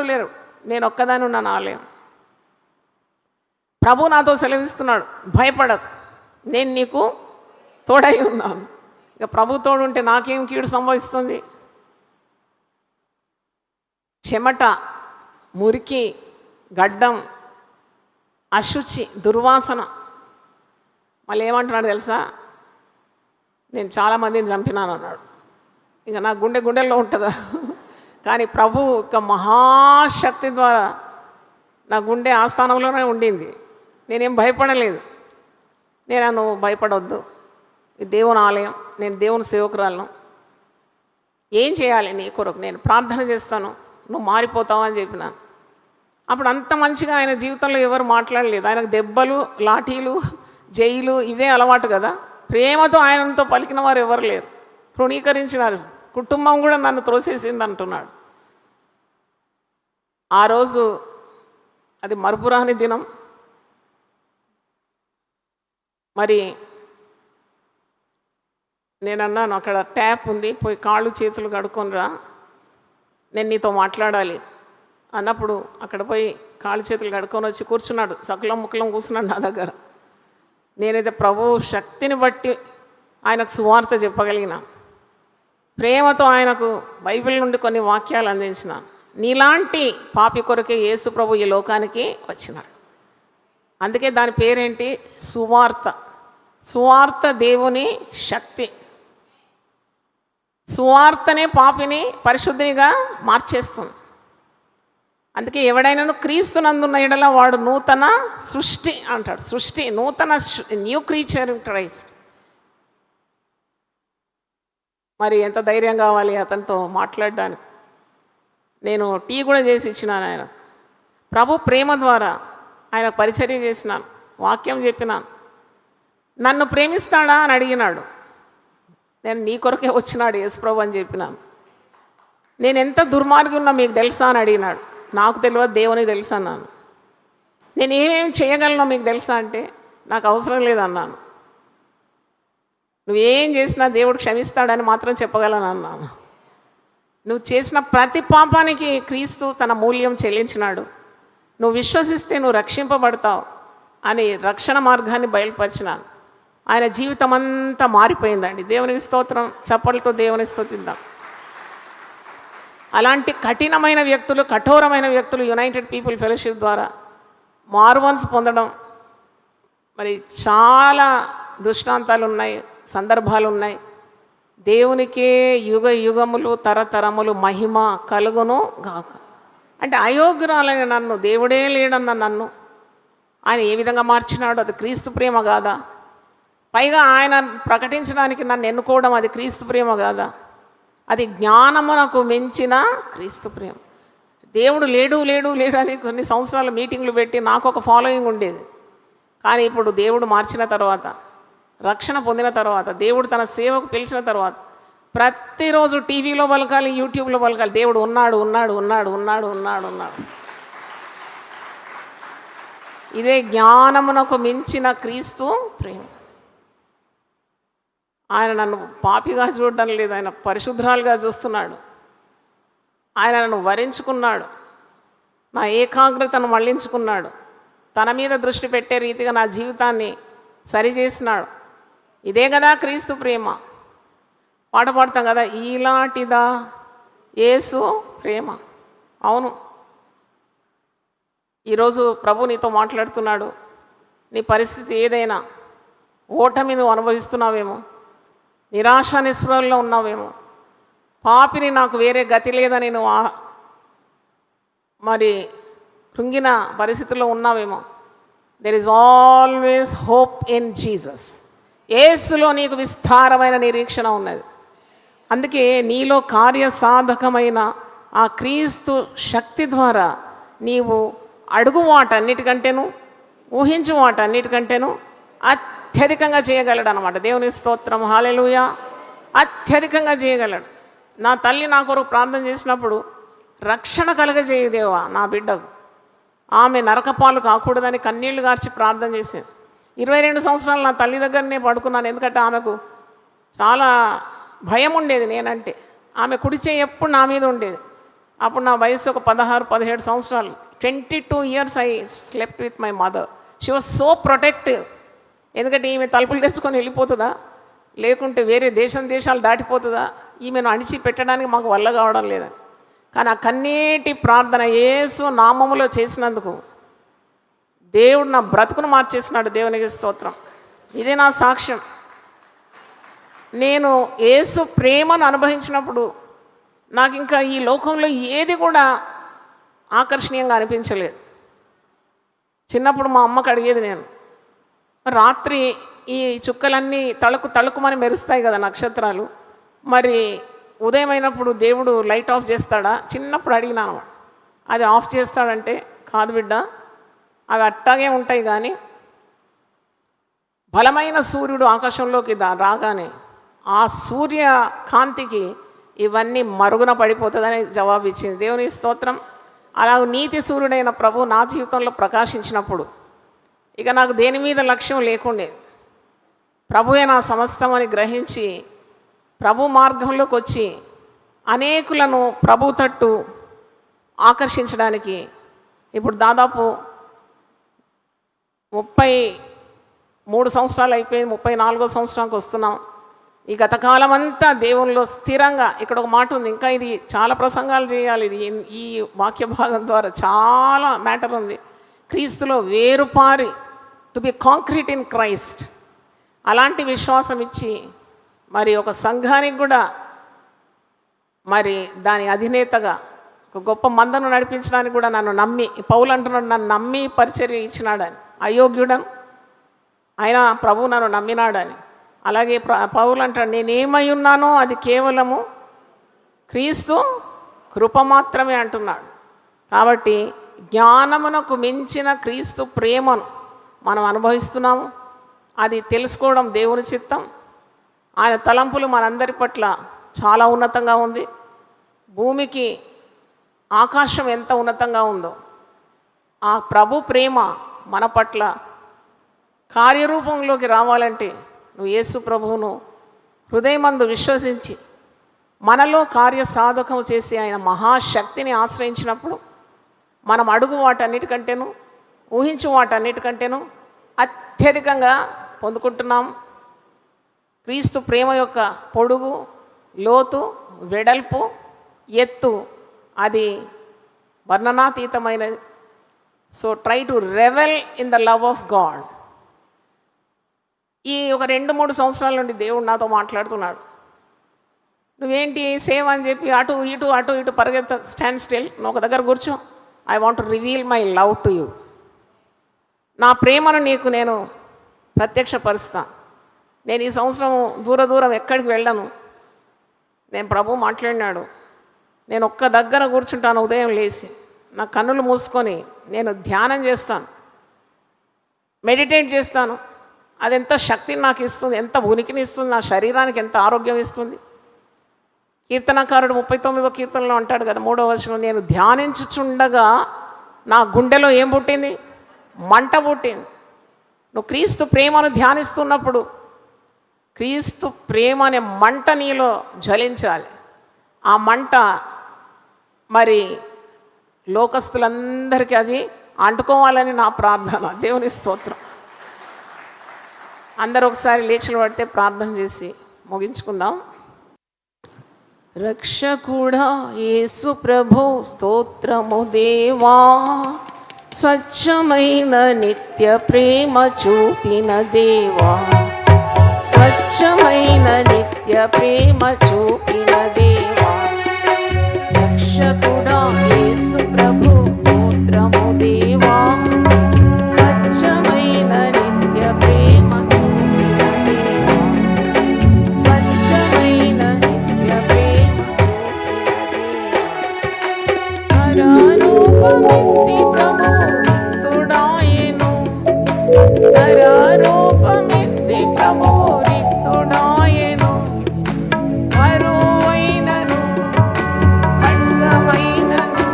S2: లేరు, నేను ఒక్కదాని ఉన్నాను ఆలయం. ప్రభు నాతో సెలవిస్తున్నాడు, భయపడకు, నేను నీకు తోడై ఉన్నాను. ఇక ప్రభు తోడుంటే నాకేం కీడు సంభవిస్తుంది? చెమట, మురికి, గడ్డం, అశుచి, దుర్వాసన. మళ్ళీ ఏమంటున్నాడు తెలుసా? నేను చాలామందిని చంపినాను అన్నాడు. ఇక నా గుండెల్లో ఉంటుందా? కానీ ప్రభు యొక్క మహాశక్తి ద్వారా నా గుండె ఆ స్థానంలోనే ఉండింది. నేనేం భయపడలేదు. నువ్వు భయపడవద్దు, ఇది దేవుని ఆలయం, నేను దేవుని సేవకురాలను, ఏం చేయాలి నీ కొరకు, నేను ప్రార్థన చేస్తాను, నువ్వు మారిపోతావు అని చెప్పినాను. అప్పుడు అంత మంచిగా ఆయన జీవితంలో ఎవరు మాట్లాడలేదు. ఆయనకు దెబ్బలు, లాఠీలు, జైలు ఇవే అలవాటు కదా. ప్రేమతో ఆయనతో పలికిన వారు ఎవరు లేరు. తృణీకరించినారు. కుటుంబం కూడా నన్ను త్రోసేసింది అంటున్నాడు. ఆ రోజు అది మరుపురాని దినం. మరి నేను అన్నాను, అక్కడ ట్యాప్ ఉంది, పోయి కాళ్ళు చేతులు కడుక్కొనిరా, నేను నీతో మాట్లాడాలి అన్నప్పుడు అక్కడ పోయి కాళ్ళు చేతులు కడుక్కొని వచ్చి కూర్చున్నాడు. సకులం ముక్కలం కూర్చున్నాడు నా దగ్గర. నేనైతే ప్రభు శక్తిని బట్టి ఆయనకు సువార్త చెప్పగలిగిన, ప్రేమతో ఆయనకు బైబిల్ నుండి కొన్ని వాక్యాలు అందించిన. నీలాంటి పాపి కొరకే యేసు ప్రభు ఈ లోకానికి వచ్చినాడు. అందుకే దాని పేరేంటి? సువార్త. సువార్త దేవుని శక్తి. సువార్తనే పాపిని పరిశుద్ధినిగా మార్చేస్తుంది. అందుకే ఎవడైనా క్రీస్తునందున్న ఎడల వాడు నూతన సృష్టి అంటాడు. సృష్టి, నూతన, న్యూ క్రీచర్ ఇన్ క్రైస్ట్. మరి ఎంత ధైర్యం కావాలి అతనితో మాట్లాడడానికి. నేను టీ కూడా చేసి ఇచ్చినాను. ఆయన ప్రభు ప్రేమ ద్వారా ఆయన పరిచర్య చేసినాను, వాక్యం చెప్పినాను. నన్ను ప్రేమిస్తాడా అని అడిగినాడు. నేను నీ కొరకే వచ్చినాడు యేసు ప్రభు అని చెప్పినాను. నేను ఎంత దుర్మార్గున్నా మీకు తెలుసా అని అడిగినాడు. నాకు తెలియదు, దేవునికి తెలుసు అన్నాను. నేను ఏమేమి చేయగలనో మీకు తెలుసా అంటే నాకు అవసరం లేదన్నాను. నువ్వేం చేసినా దేవుడు క్షమిస్తాడని మాత్రం చెప్పగలను అన్నాను. నువ్వు చేసిన ప్రతి పాపానికి క్రీస్తు తన మూల్యం చెల్లించినాడు. నువ్వు విశ్వసిస్తే నువ్వు రక్షింపబడతావు అని రక్షణ మార్గాన్ని బయలుపరిచినాను. ఆయన జీవితం అంతా మారిపోయిందండి. దేవునికి స్తోత్రం. చప్పలతో దేవుని స్తుతిద్దాం. అలాంటి కఠినమైన వ్యక్తులు, కఠోరమైన వ్యక్తులు యునైటెడ్ పీపుల్ ఫెలోషిప్ ద్వారా మారుమనసు పొందడం, మరి చాలా దృష్టాంతాలు ఉన్నాయి, సందర్భాలు ఉన్నాయి. దేవునికే యుగ యుగములు తరతరములు మహిమ కలుగును గాక. అంటే అయోగ్యురాలైన నన్ను, దేవుడే లేడన్న నన్ను ఆయన ఏ విధంగా మార్చినాడు? అది క్రీస్తు ప్రేమ కాదా? పైగా ఆయన ప్రకటించడానికి నన్ను ఎన్నుకోవడం అది క్రీస్తు ప్రేమ కాదా? అది జ్ఞానమునకు మించిన క్రీస్తు ప్రేమ. దేవుడు లేడు లేడు లేడు అని కొన్ని సంవత్సరాలు మీటింగ్లు పెట్టి నాకు ఒక ఫాలోయింగ్ ఉండేది. కానీ ఇప్పుడు దేవుడు మార్చిన తర్వాత, రక్షణ పొందిన తర్వాత, దేవుడు తన సేవకు పిలిచిన తర్వాత ప్రతిరోజు టీవీలో పలకాలి, యూట్యూబ్లో పలకాలి, దేవుడు ఉన్నాడు ఉన్నాడు ఉన్నాడు ఉన్నాడు ఉన్నాడు ఉన్నాడు. ఇదే జ్ఞానమునకు మించిన క్రీస్తు ప్రేమ. ఆయన నన్ను పాపిగా చూడడం లేదు, ఆయన పరిశుద్ధరాలుగా చూస్తున్నాడు. ఆయన నన్ను వరించుకున్నాడు, నా ఏకాగ్రతను మళ్లించుకున్నాడు, తన మీద దృష్టి పెట్టే రీతిగా నా జీవితాన్ని సరిచేసినాడు. ఇదే కదా క్రీస్తు ప్రేమ. పాట పాడతాం కదా, ఈలాంటిదా యేసు ప్రేమ. అవును, ఈరోజు ప్రభు నీతో మాట్లాడుతున్నాడు. నీ పరిస్థితి ఏదైనా, ఓటమి నువ్వు అనుభవిస్తున్నావేమో, నిరాశ నిస్పృహల్లో ఉన్నావేమో, పాపిని నాకు వేరే గతి లేదని నువ్వు మరి కృంగిన పరిస్థితుల్లో ఉన్నావేమో. There is always hope in Jesus. యేసులో నీకు విస్తారమైన నిరీక్షణ ఉన్నది. అందుకే నీలో కార్యసాధకమైన ఆ క్రీస్తు శక్తి ద్వారా నీవు అడుగు వాటన్నిటికంటేను, ఊహించు వాటన్నిటికంటేను అత్యధికంగా చేయగలడు అన్నమాట. దేవుని స్తోత్రం, హల్లెలూయా. అత్యధికంగా చేయగలడు. నా తల్లి నా కొరకు ప్రార్థన చేసినప్పుడు, రక్షణ కలగజేయు దేవా నా బిడ్డకు, ఆమె నరకపాలు కాకూడదని కన్నీళ్లు గార్చి ప్రార్థన చేసింది. 22 సంవత్సరాలు నా తల్లి దగ్గరనే పడుకున్నాను. ఎందుకంటే ఆమెకు చాలా భయం ఉండేది నేనంటే. ఆమె కుడి చేయి ఎప్పుడు నా మీద ఉండేది. అప్పుడు నా వయసు ఒక 16-17 సంవత్సరాలు. 22 years I slept with my mother. She was so protective. ఎందుకంటే ఈమె తలుపులు తెచ్చుకొని వెళ్ళిపోతుందా, లేకుంటే వేరే దేశాలు దాటిపోతుందా, ఈమెను అణిచి పెట్టడానికి మాకు వల్ల కావడం లేదని. కానీ ఆ కన్నీటి ప్రార్థన యేసు నామములో చేసినందుకు దేవుడు నా బ్రతుకును మార్చేసినాడు. దేవునికి స్తోత్రం. ఇదే నా సాక్ష్యం. నేను యేసు ప్రేమను అనుభవించినప్పుడు నాకు ఇంకా ఈ లోకంలో ఏది కూడా ఆకర్షణీయంగా అనిపించలేదు. చిన్నప్పుడు మా అమ్మకు అడిగేది నేను, రాత్రి ఈ చుక్కలన్నీ తళుకుమని మెరుస్తాయి కదా నక్షత్రాలు, మరి ఉదయం అయినప్పుడు దేవుడు లైట్ ఆఫ్ చేస్తాడా? చిన్నప్పుడు అడిగినాను. అది ఆఫ్ చేస్తాడంటే, కాదు బిడ్డ, అవి అట్టాగే ఉంటాయి, కానీ బలమైన సూర్యుడు ఆకాశంలోకి రాగానే ఆ సూర్య కాంతికి ఇవన్నీ మరుగున పడిపోతుందని జవాబు ఇచ్చింది. దేవుని స్తోత్రం. అలా నీతి సూర్యుడైన ప్రభు నా జీవితంలో ప్రకాశించినప్పుడు ఇక నాకు దేని మీద లక్ష్యం లేకుండే, ప్రభువే నా సమస్తం అని గ్రహించి ప్రభు మార్గంలోకి వచ్చి అనేకులను ప్రభు తట్టు ఆకర్షించడానికి ఇప్పుడు దాదాపు 33 సంవత్సరాలు అయిపోయి 34వ సంవత్సరానికి వస్తున్నాం. ఈ గతకాలం అంతా దేవునిలో స్థిరంగా, ఇక్కడ ఒక మాట ఉంది, ఇంకా ఇది చాలా ప్రసంగాలు చేయాలి, ఇది ఈ వాక్య భాగం ద్వారా చాలా మ్యాటర్ ఉంది. క్రీస్తులో వేరుపారి, to be concrete in Christ. అలాంటి విశ్వాసం ఇచ్చి మరి ఒక సంఘానికి కూడా మరి దాని అధినేతగా ఒక గొప్ప మందను నడిపించడానికి కూడా నన్ను నమ్మి, పౌలు అంటున్నాడు, నన్ను నమ్మి పరిచర్య ఇచ్చినాడని. అయోగ్యుడను ఆయన ప్రభు నన్ను నమ్మినాడని. అలాగే పౌలు అంటాడు, నేనేమై ఉన్నానో అది కేవలము క్రీస్తు కృప మాత్రమే అంటున్నాడు. కాబట్టి జ్ఞానమునకు మించిన క్రీస్తు ప్రేమను మనం అనుభవిస్తున్నాము. అది తెలుసుకోవడం దేవుని చిత్తం. ఆయన తలంపులు మనందరి పట్ల చాలా ఉన్నతంగా ఉంది. భూమికి ఆకాశం ఎంత ఉన్నతంగా ఉందో ఆ ప్రభు ప్రేమ మన పట్ల కార్యరూపంలోకి రావాలంటే నువ్వు యేసు ప్రభువును హృదయమందు విశ్వసించి మనలో కార్యసాధకం చేసి ఆయన మహాశక్తిని ఆశ్రయించినప్పుడు మనం అడుగు వాటన్నిటికంటేను, ఊహించు వాటన్నిటికంటేను అత్యధికంగా పొందుకుంటున్నాం. క్రీస్తు ప్రేమ యొక్క పొడుగు, లోతు, వెడల్పు, ఎత్తు అది వర్ణనాతీతమైనది. So try to revel in the love of God. ఈ ఒక 2-3 సంవత్సరాల నుండి దేవుడు నాతో మాట్లాడుతున్నాడు. నువ్వేంటి సేవ అని చెప్పి అటు ఇటు పరిగెత్త, స్టాండ్ స్టిల్, నువ్వు ఒక దగ్గర కూర్చో. I want to reveal my love to you. నా ప్రేమను నీకు నేను ప్రత్యక్షపరుస్తా. నేను ఈ సంవత్సరం దూరం ఎక్కడికి వెళ్ళను. నేను ప్రభు మాట్లాడినాడు, నేను ఒక్క దగ్గర కూర్చుంటాను. ఉదయం లేచి నా కన్నులు మూసుకొని నేను ధ్యానం చేస్తాను, మెడిటేట్ చేస్తాను. అది ఎంత శక్తిని నాకు ఇస్తుంది, ఎంత ఉనికిని ఇస్తుంది, నా శరీరానికి ఎంత ఆరోగ్యం ఇస్తుంది. కీర్తనకారుడు 39వ కీర్తనలో అంటాడు కదా, 3వ వచనం, నేను ధ్యానించుచుండగా నా గుండెలో ఏం పుట్టింది? మంట పుట్టింది. నువ్వు క్రీస్తు ప్రేమను ధ్యానిస్తున్నప్పుడు క్రీస్తు ప్రేమ అనే మంట నీలో జ్వలించాలి. ఆ మంట మరి లోకస్తులందరికీ అది అంటుకోవాలని నా ప్రార్థన. దేవుని స్తోత్రం. అందరూ ఒకసారి లేచి పడితే ప్రార్థన చేసి ముగించుకుందాం. రక్షకుడా యేసు ప్రభు స్తోత్రము దేవా, స్వచ్ఛమైన నిత్య ప్రేమ చూపిన దేవా, స్వచ్ఛమైన నిత్య ప్రేమ చూపిన దేవా, రక్షకుడా యేసు ప్రభు స్తోత్రము దేవా, స్వచ్ఛమైన నిత్య ప్రేమ చూపిన దేవా, స్వచ్ఛమైన నిత్య ప్రేమ కరారూపమిత్తి ప్రభు రిక్తుడాయెను, కరువైనను ఖడ్గమైనను,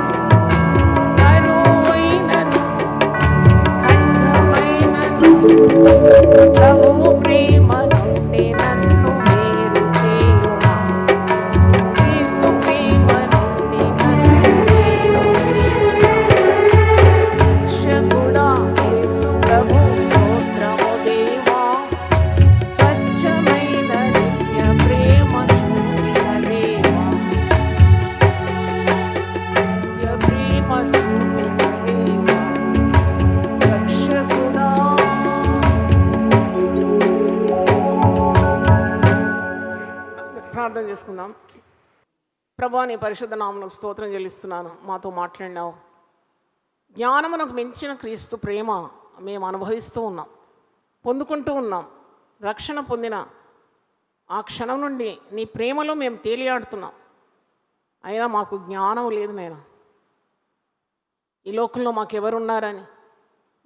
S2: కరువైనను ఖడ్గమైనను, ప్రభు ప్రేమ నుండి నన్ను వేరు చేయునా, క్రీస్తు ప్రేమ నుండి నన్ను వేరు చేయునా, రక్షకుడా యేసు ప్రభు స్తోత్రము దేవా, స్వచ్ఛమైన నిత్య ప్రేమ చూపిన దేవా, నిత్య ప్రేమ చూపిన దేవా, రక్షకుడా. ప్రార్థన చేసుకుందాం. ప్రభువా, నీ పరిశుద్ధ నామమునకు స్తోత్రం చెల్లిస్తున్నాను. మాతో మాట్లాడినావు. జ్ఞానమునకు మించిన క్రీస్తు ప్రేమ మేము అనుభవిస్తూ ఉన్నాం, పొందుకుంటూ ఉన్నాం. రక్షణ పొందిన ఆ క్షణం నుండి నీ ప్రేమలో మేము తేలియాడుతున్నాం. అయినా మాకు జ్ఞానం లేదు నాయనా. ఈ లోకంలో మాకెవరున్నారని,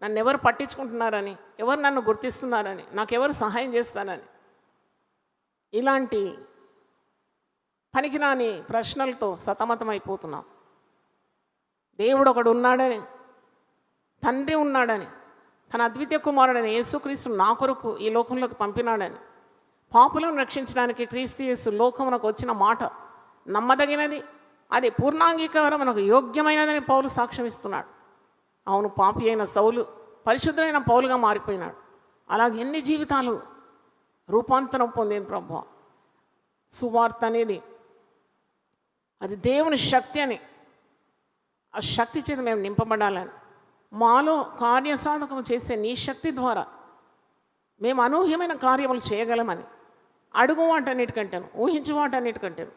S2: నన్ను ఎవరు పట్టించుకుంటున్నారని, ఎవరు నన్ను గుర్తిస్తున్నారని, నాకెవరు సహాయం చేస్తారని, ఇలాంటి పనికిరాని ప్రశ్నలతో సతమతమైపోతున్నాం. దేవుడు ఒకడు ఉన్నాడని, తండ్రి ఉన్నాడని, తన అద్వితీయ కుమారుడని యేసుక్రీస్తు నా కొరకు ఈ లోకంలోకి పంపినాడని, పాపులను రక్షించడానికి క్రీస్తు యేసు లోకమునకు వచ్చిన మాట నమ్మదగినది, అది పూర్ణాంగీకారం మనకు యోగ్యమైనదని పౌలు సాక్ష్యం ఇస్తున్నాడు. అవును, పాపి అయిన సౌలు పరిశుద్ధులైన పౌలుగా మారిపోయినాడు. అలాగే ఎన్ని జీవితాలు రూపాంతరం పొందిన ప్రభువా. సువార్త అనేది అది దేవుని శక్తి అని, ఆ శక్తి చేత మేము నింపబడాలని, మాలో కార్యసాధకం చేసే నీ శక్తి ద్వారా మేము అనూహ్యమైన కార్యములు చేయగలమని, అడుగు వాటన్నిటికంటేను, ఊహించు వాటన్నిటికంటేను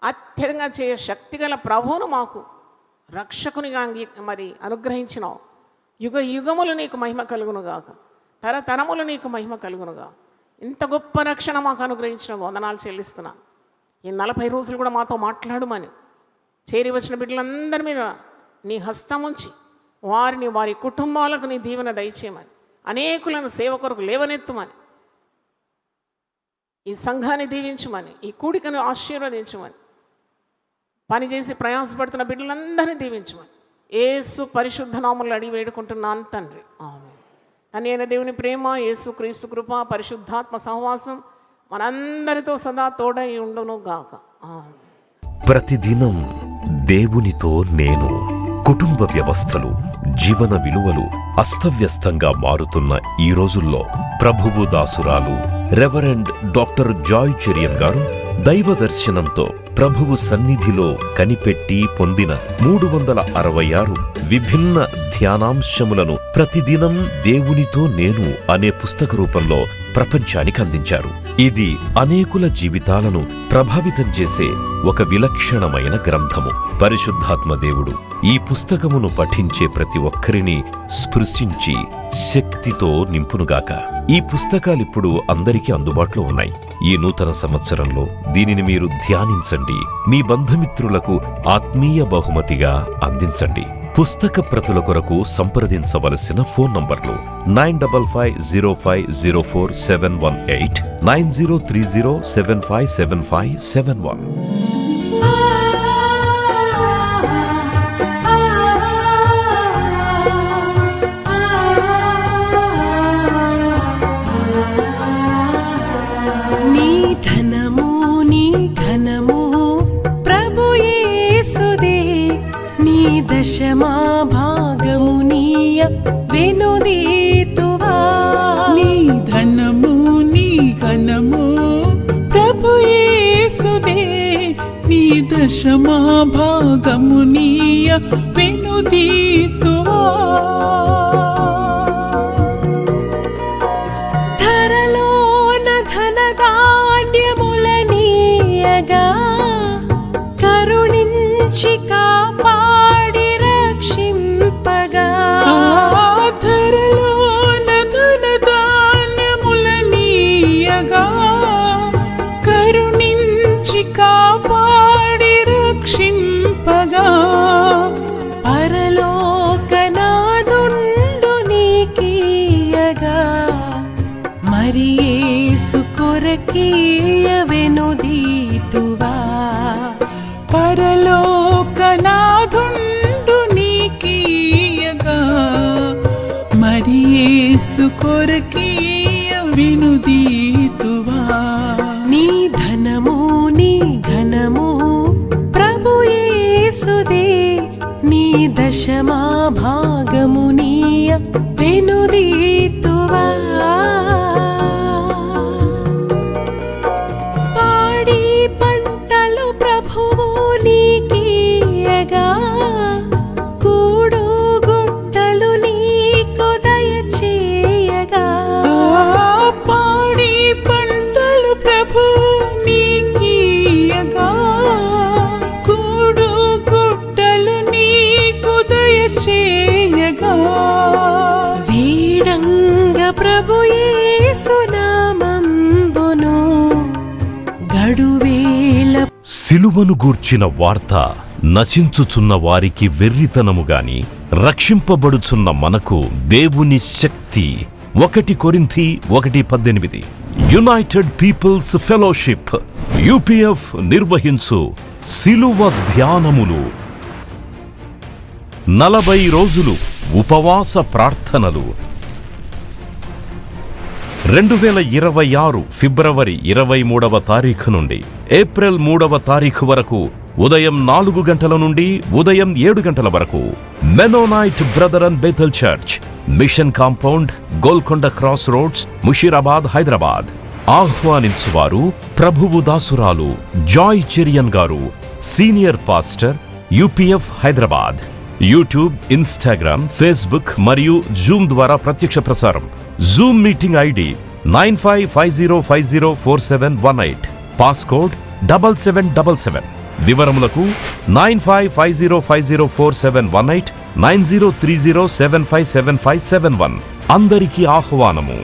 S2: అత్యధికంగా చేయ శక్తి గల ప్రభువును మాకు రక్షకునిగా మరి అనుగ్రహించినావు. యుగ యుగములు నీకు మహిమ కలుగునుగాక, తరతరములు నీకు మహిమ కలుగునుగా. ఇంత గొప్ప రక్షణ మాకు అనుగ్రహించిన వందనాలు చెల్లిస్తున్నా. ఈ 40 రోజులు కూడా మాతో మాట్లాడమని, చేరి వచ్చిన బిడ్డలందరి మీద నీ హస్తం ఉంచి వారిని, వారి కుటుంబాలకు నీ దీవెన దయచేయమని, అనేకులను సేవ కొరకు లేవనెత్తుమని, ఈ సంఘాన్ని దీవించమని, ఈ కూడికను ఆశీర్వదించమని, పనిచేసి ప్రయాసపడుతున్న బిడ్డలందరినీ దీవించమని యేసు పరిశుద్ధ నామములో అడిగి వేడుకుంటున్నాను తండ్రి, ఆమేన్. తండ్రి అయిన దేవుని ప్రేమ, యేసు క్రీస్తు కృప, పరిశుద్ధాత్మ సహవాసం మనందరితో సదా తోడై ఉండును గాక, ఆమేన్.
S1: ప్రతిదినం దేవునితో నేను. కుటుంబ వ్యవస్థలు, జీవన విలువలు అస్తవ్యస్తంగా మారుతున్న ఈ రోజుల్లో ప్రభువు దాసురాలు రెవరెండ్ డాక్టర్ జాయ్ చెరియన్ గారు దైవ దర్శనంతో ప్రభువు సన్నిధిలో కనిపెట్టి పొందిన 366 విభిన్న ధ్యానాంశములను ప్రతిదినం దేవునితో నేను అనే పుస్తక రూపంలో ప్రపంచానికి అందించారు. ఇది అనేకుల జీవితాలను ప్రభావితం చేసే ఒక విలక్షణమైన గ్రంథము. పరిశుద్ధాత్మ దేవుడు ఈ పుస్తకమును పఠించే ప్రతి ఒక్కరిని స్పృశించి శక్తితో నింపునుగాక. ఈ పుస్తకాలిప్పుడు అందరికీ అందుబాటులో ఉన్నాయి. ఈ నూతన సంవత్సరంలో దీనిని మీరు ధ్యానించండి, మీ బంధుమిత్రులకు ఆత్మీయ బహుమతిగా అందించండి. పుస్తక ప్రతుల కొరకు సంప్రదించవలసిన ఫోన్ నంబర్లు 9550504718, 9030757571.
S3: దశమా భాగమునీయ వెనుదీతువా
S4: ధరలోన ధనధాన్యములనీయగా కరుణించి కాపాడి రక్షింపగా
S3: ధరలోన ధనధాన్యములనీయగా కరుణించి కాపాడి రక్షింపగా
S4: పరలోకనాదుండు నీకీయగా మరి యేసు కొరకీయ వెనుదీతువా
S3: పరలోకనాథుండు నీకీయగా మరి యేసు కొరకీయ వినుదీతువా
S4: నీ ధనము నీ ఘనము ప్రభు యేసుదే నీ దశమా భాగమునీయ వెనుదీతువా పాడి పంటలు ప్రభువు నీకీయగా కూడు గుట్టలు నీకు దయచేయగా
S3: పాడి పంటలు ప్రభు నీకీయగా కూడు గుట్టలు నీకు దయచేయగా
S4: వీడంగ ప్రభు యేసు నామంబును గడువేల
S1: సిలువను గూర్చిన వార్త నశించుచున్న వారికి వెర్రితనము గాని రక్షింపబడుచున్న మనకు దేవుని శక్తి. 1 కొరింథీ 1:18. యునైటెడ్ పీపుల్స్ ఫెలోషిప్ యూపీఎఫ్ నిర్వహించు సిలువ ధ్యానములు. 40 రోజులు ఉపవాస ప్రార్థనలు. 2026 ఫిబ్రవరి 23వ తారీఖు నుండి ఏప్రిల్ 3వ తారీఖు వరకు ఉదయం 4 గంటల నుండి ఉదయం 7 గంటల వరకు Mennonite brother and Bethel church, mission compound, Golconda cross roads, Musheerabad, Hyderabad. ఆహ్వానించువారు ప్రభువు దాసురాలు జాయ్ చెరియన్ గారు, senior pastor, UPF Hyderabad. YouTube, Instagram, Facebook మరియు జూమ్ ద్వారా ప్రత్యక్ష ప్రసారం. Zoom meeting ID 9550504718, passcode 7777. వివరములకు 9550504718, 9030757571. అందరికీ ఆహ్వానము.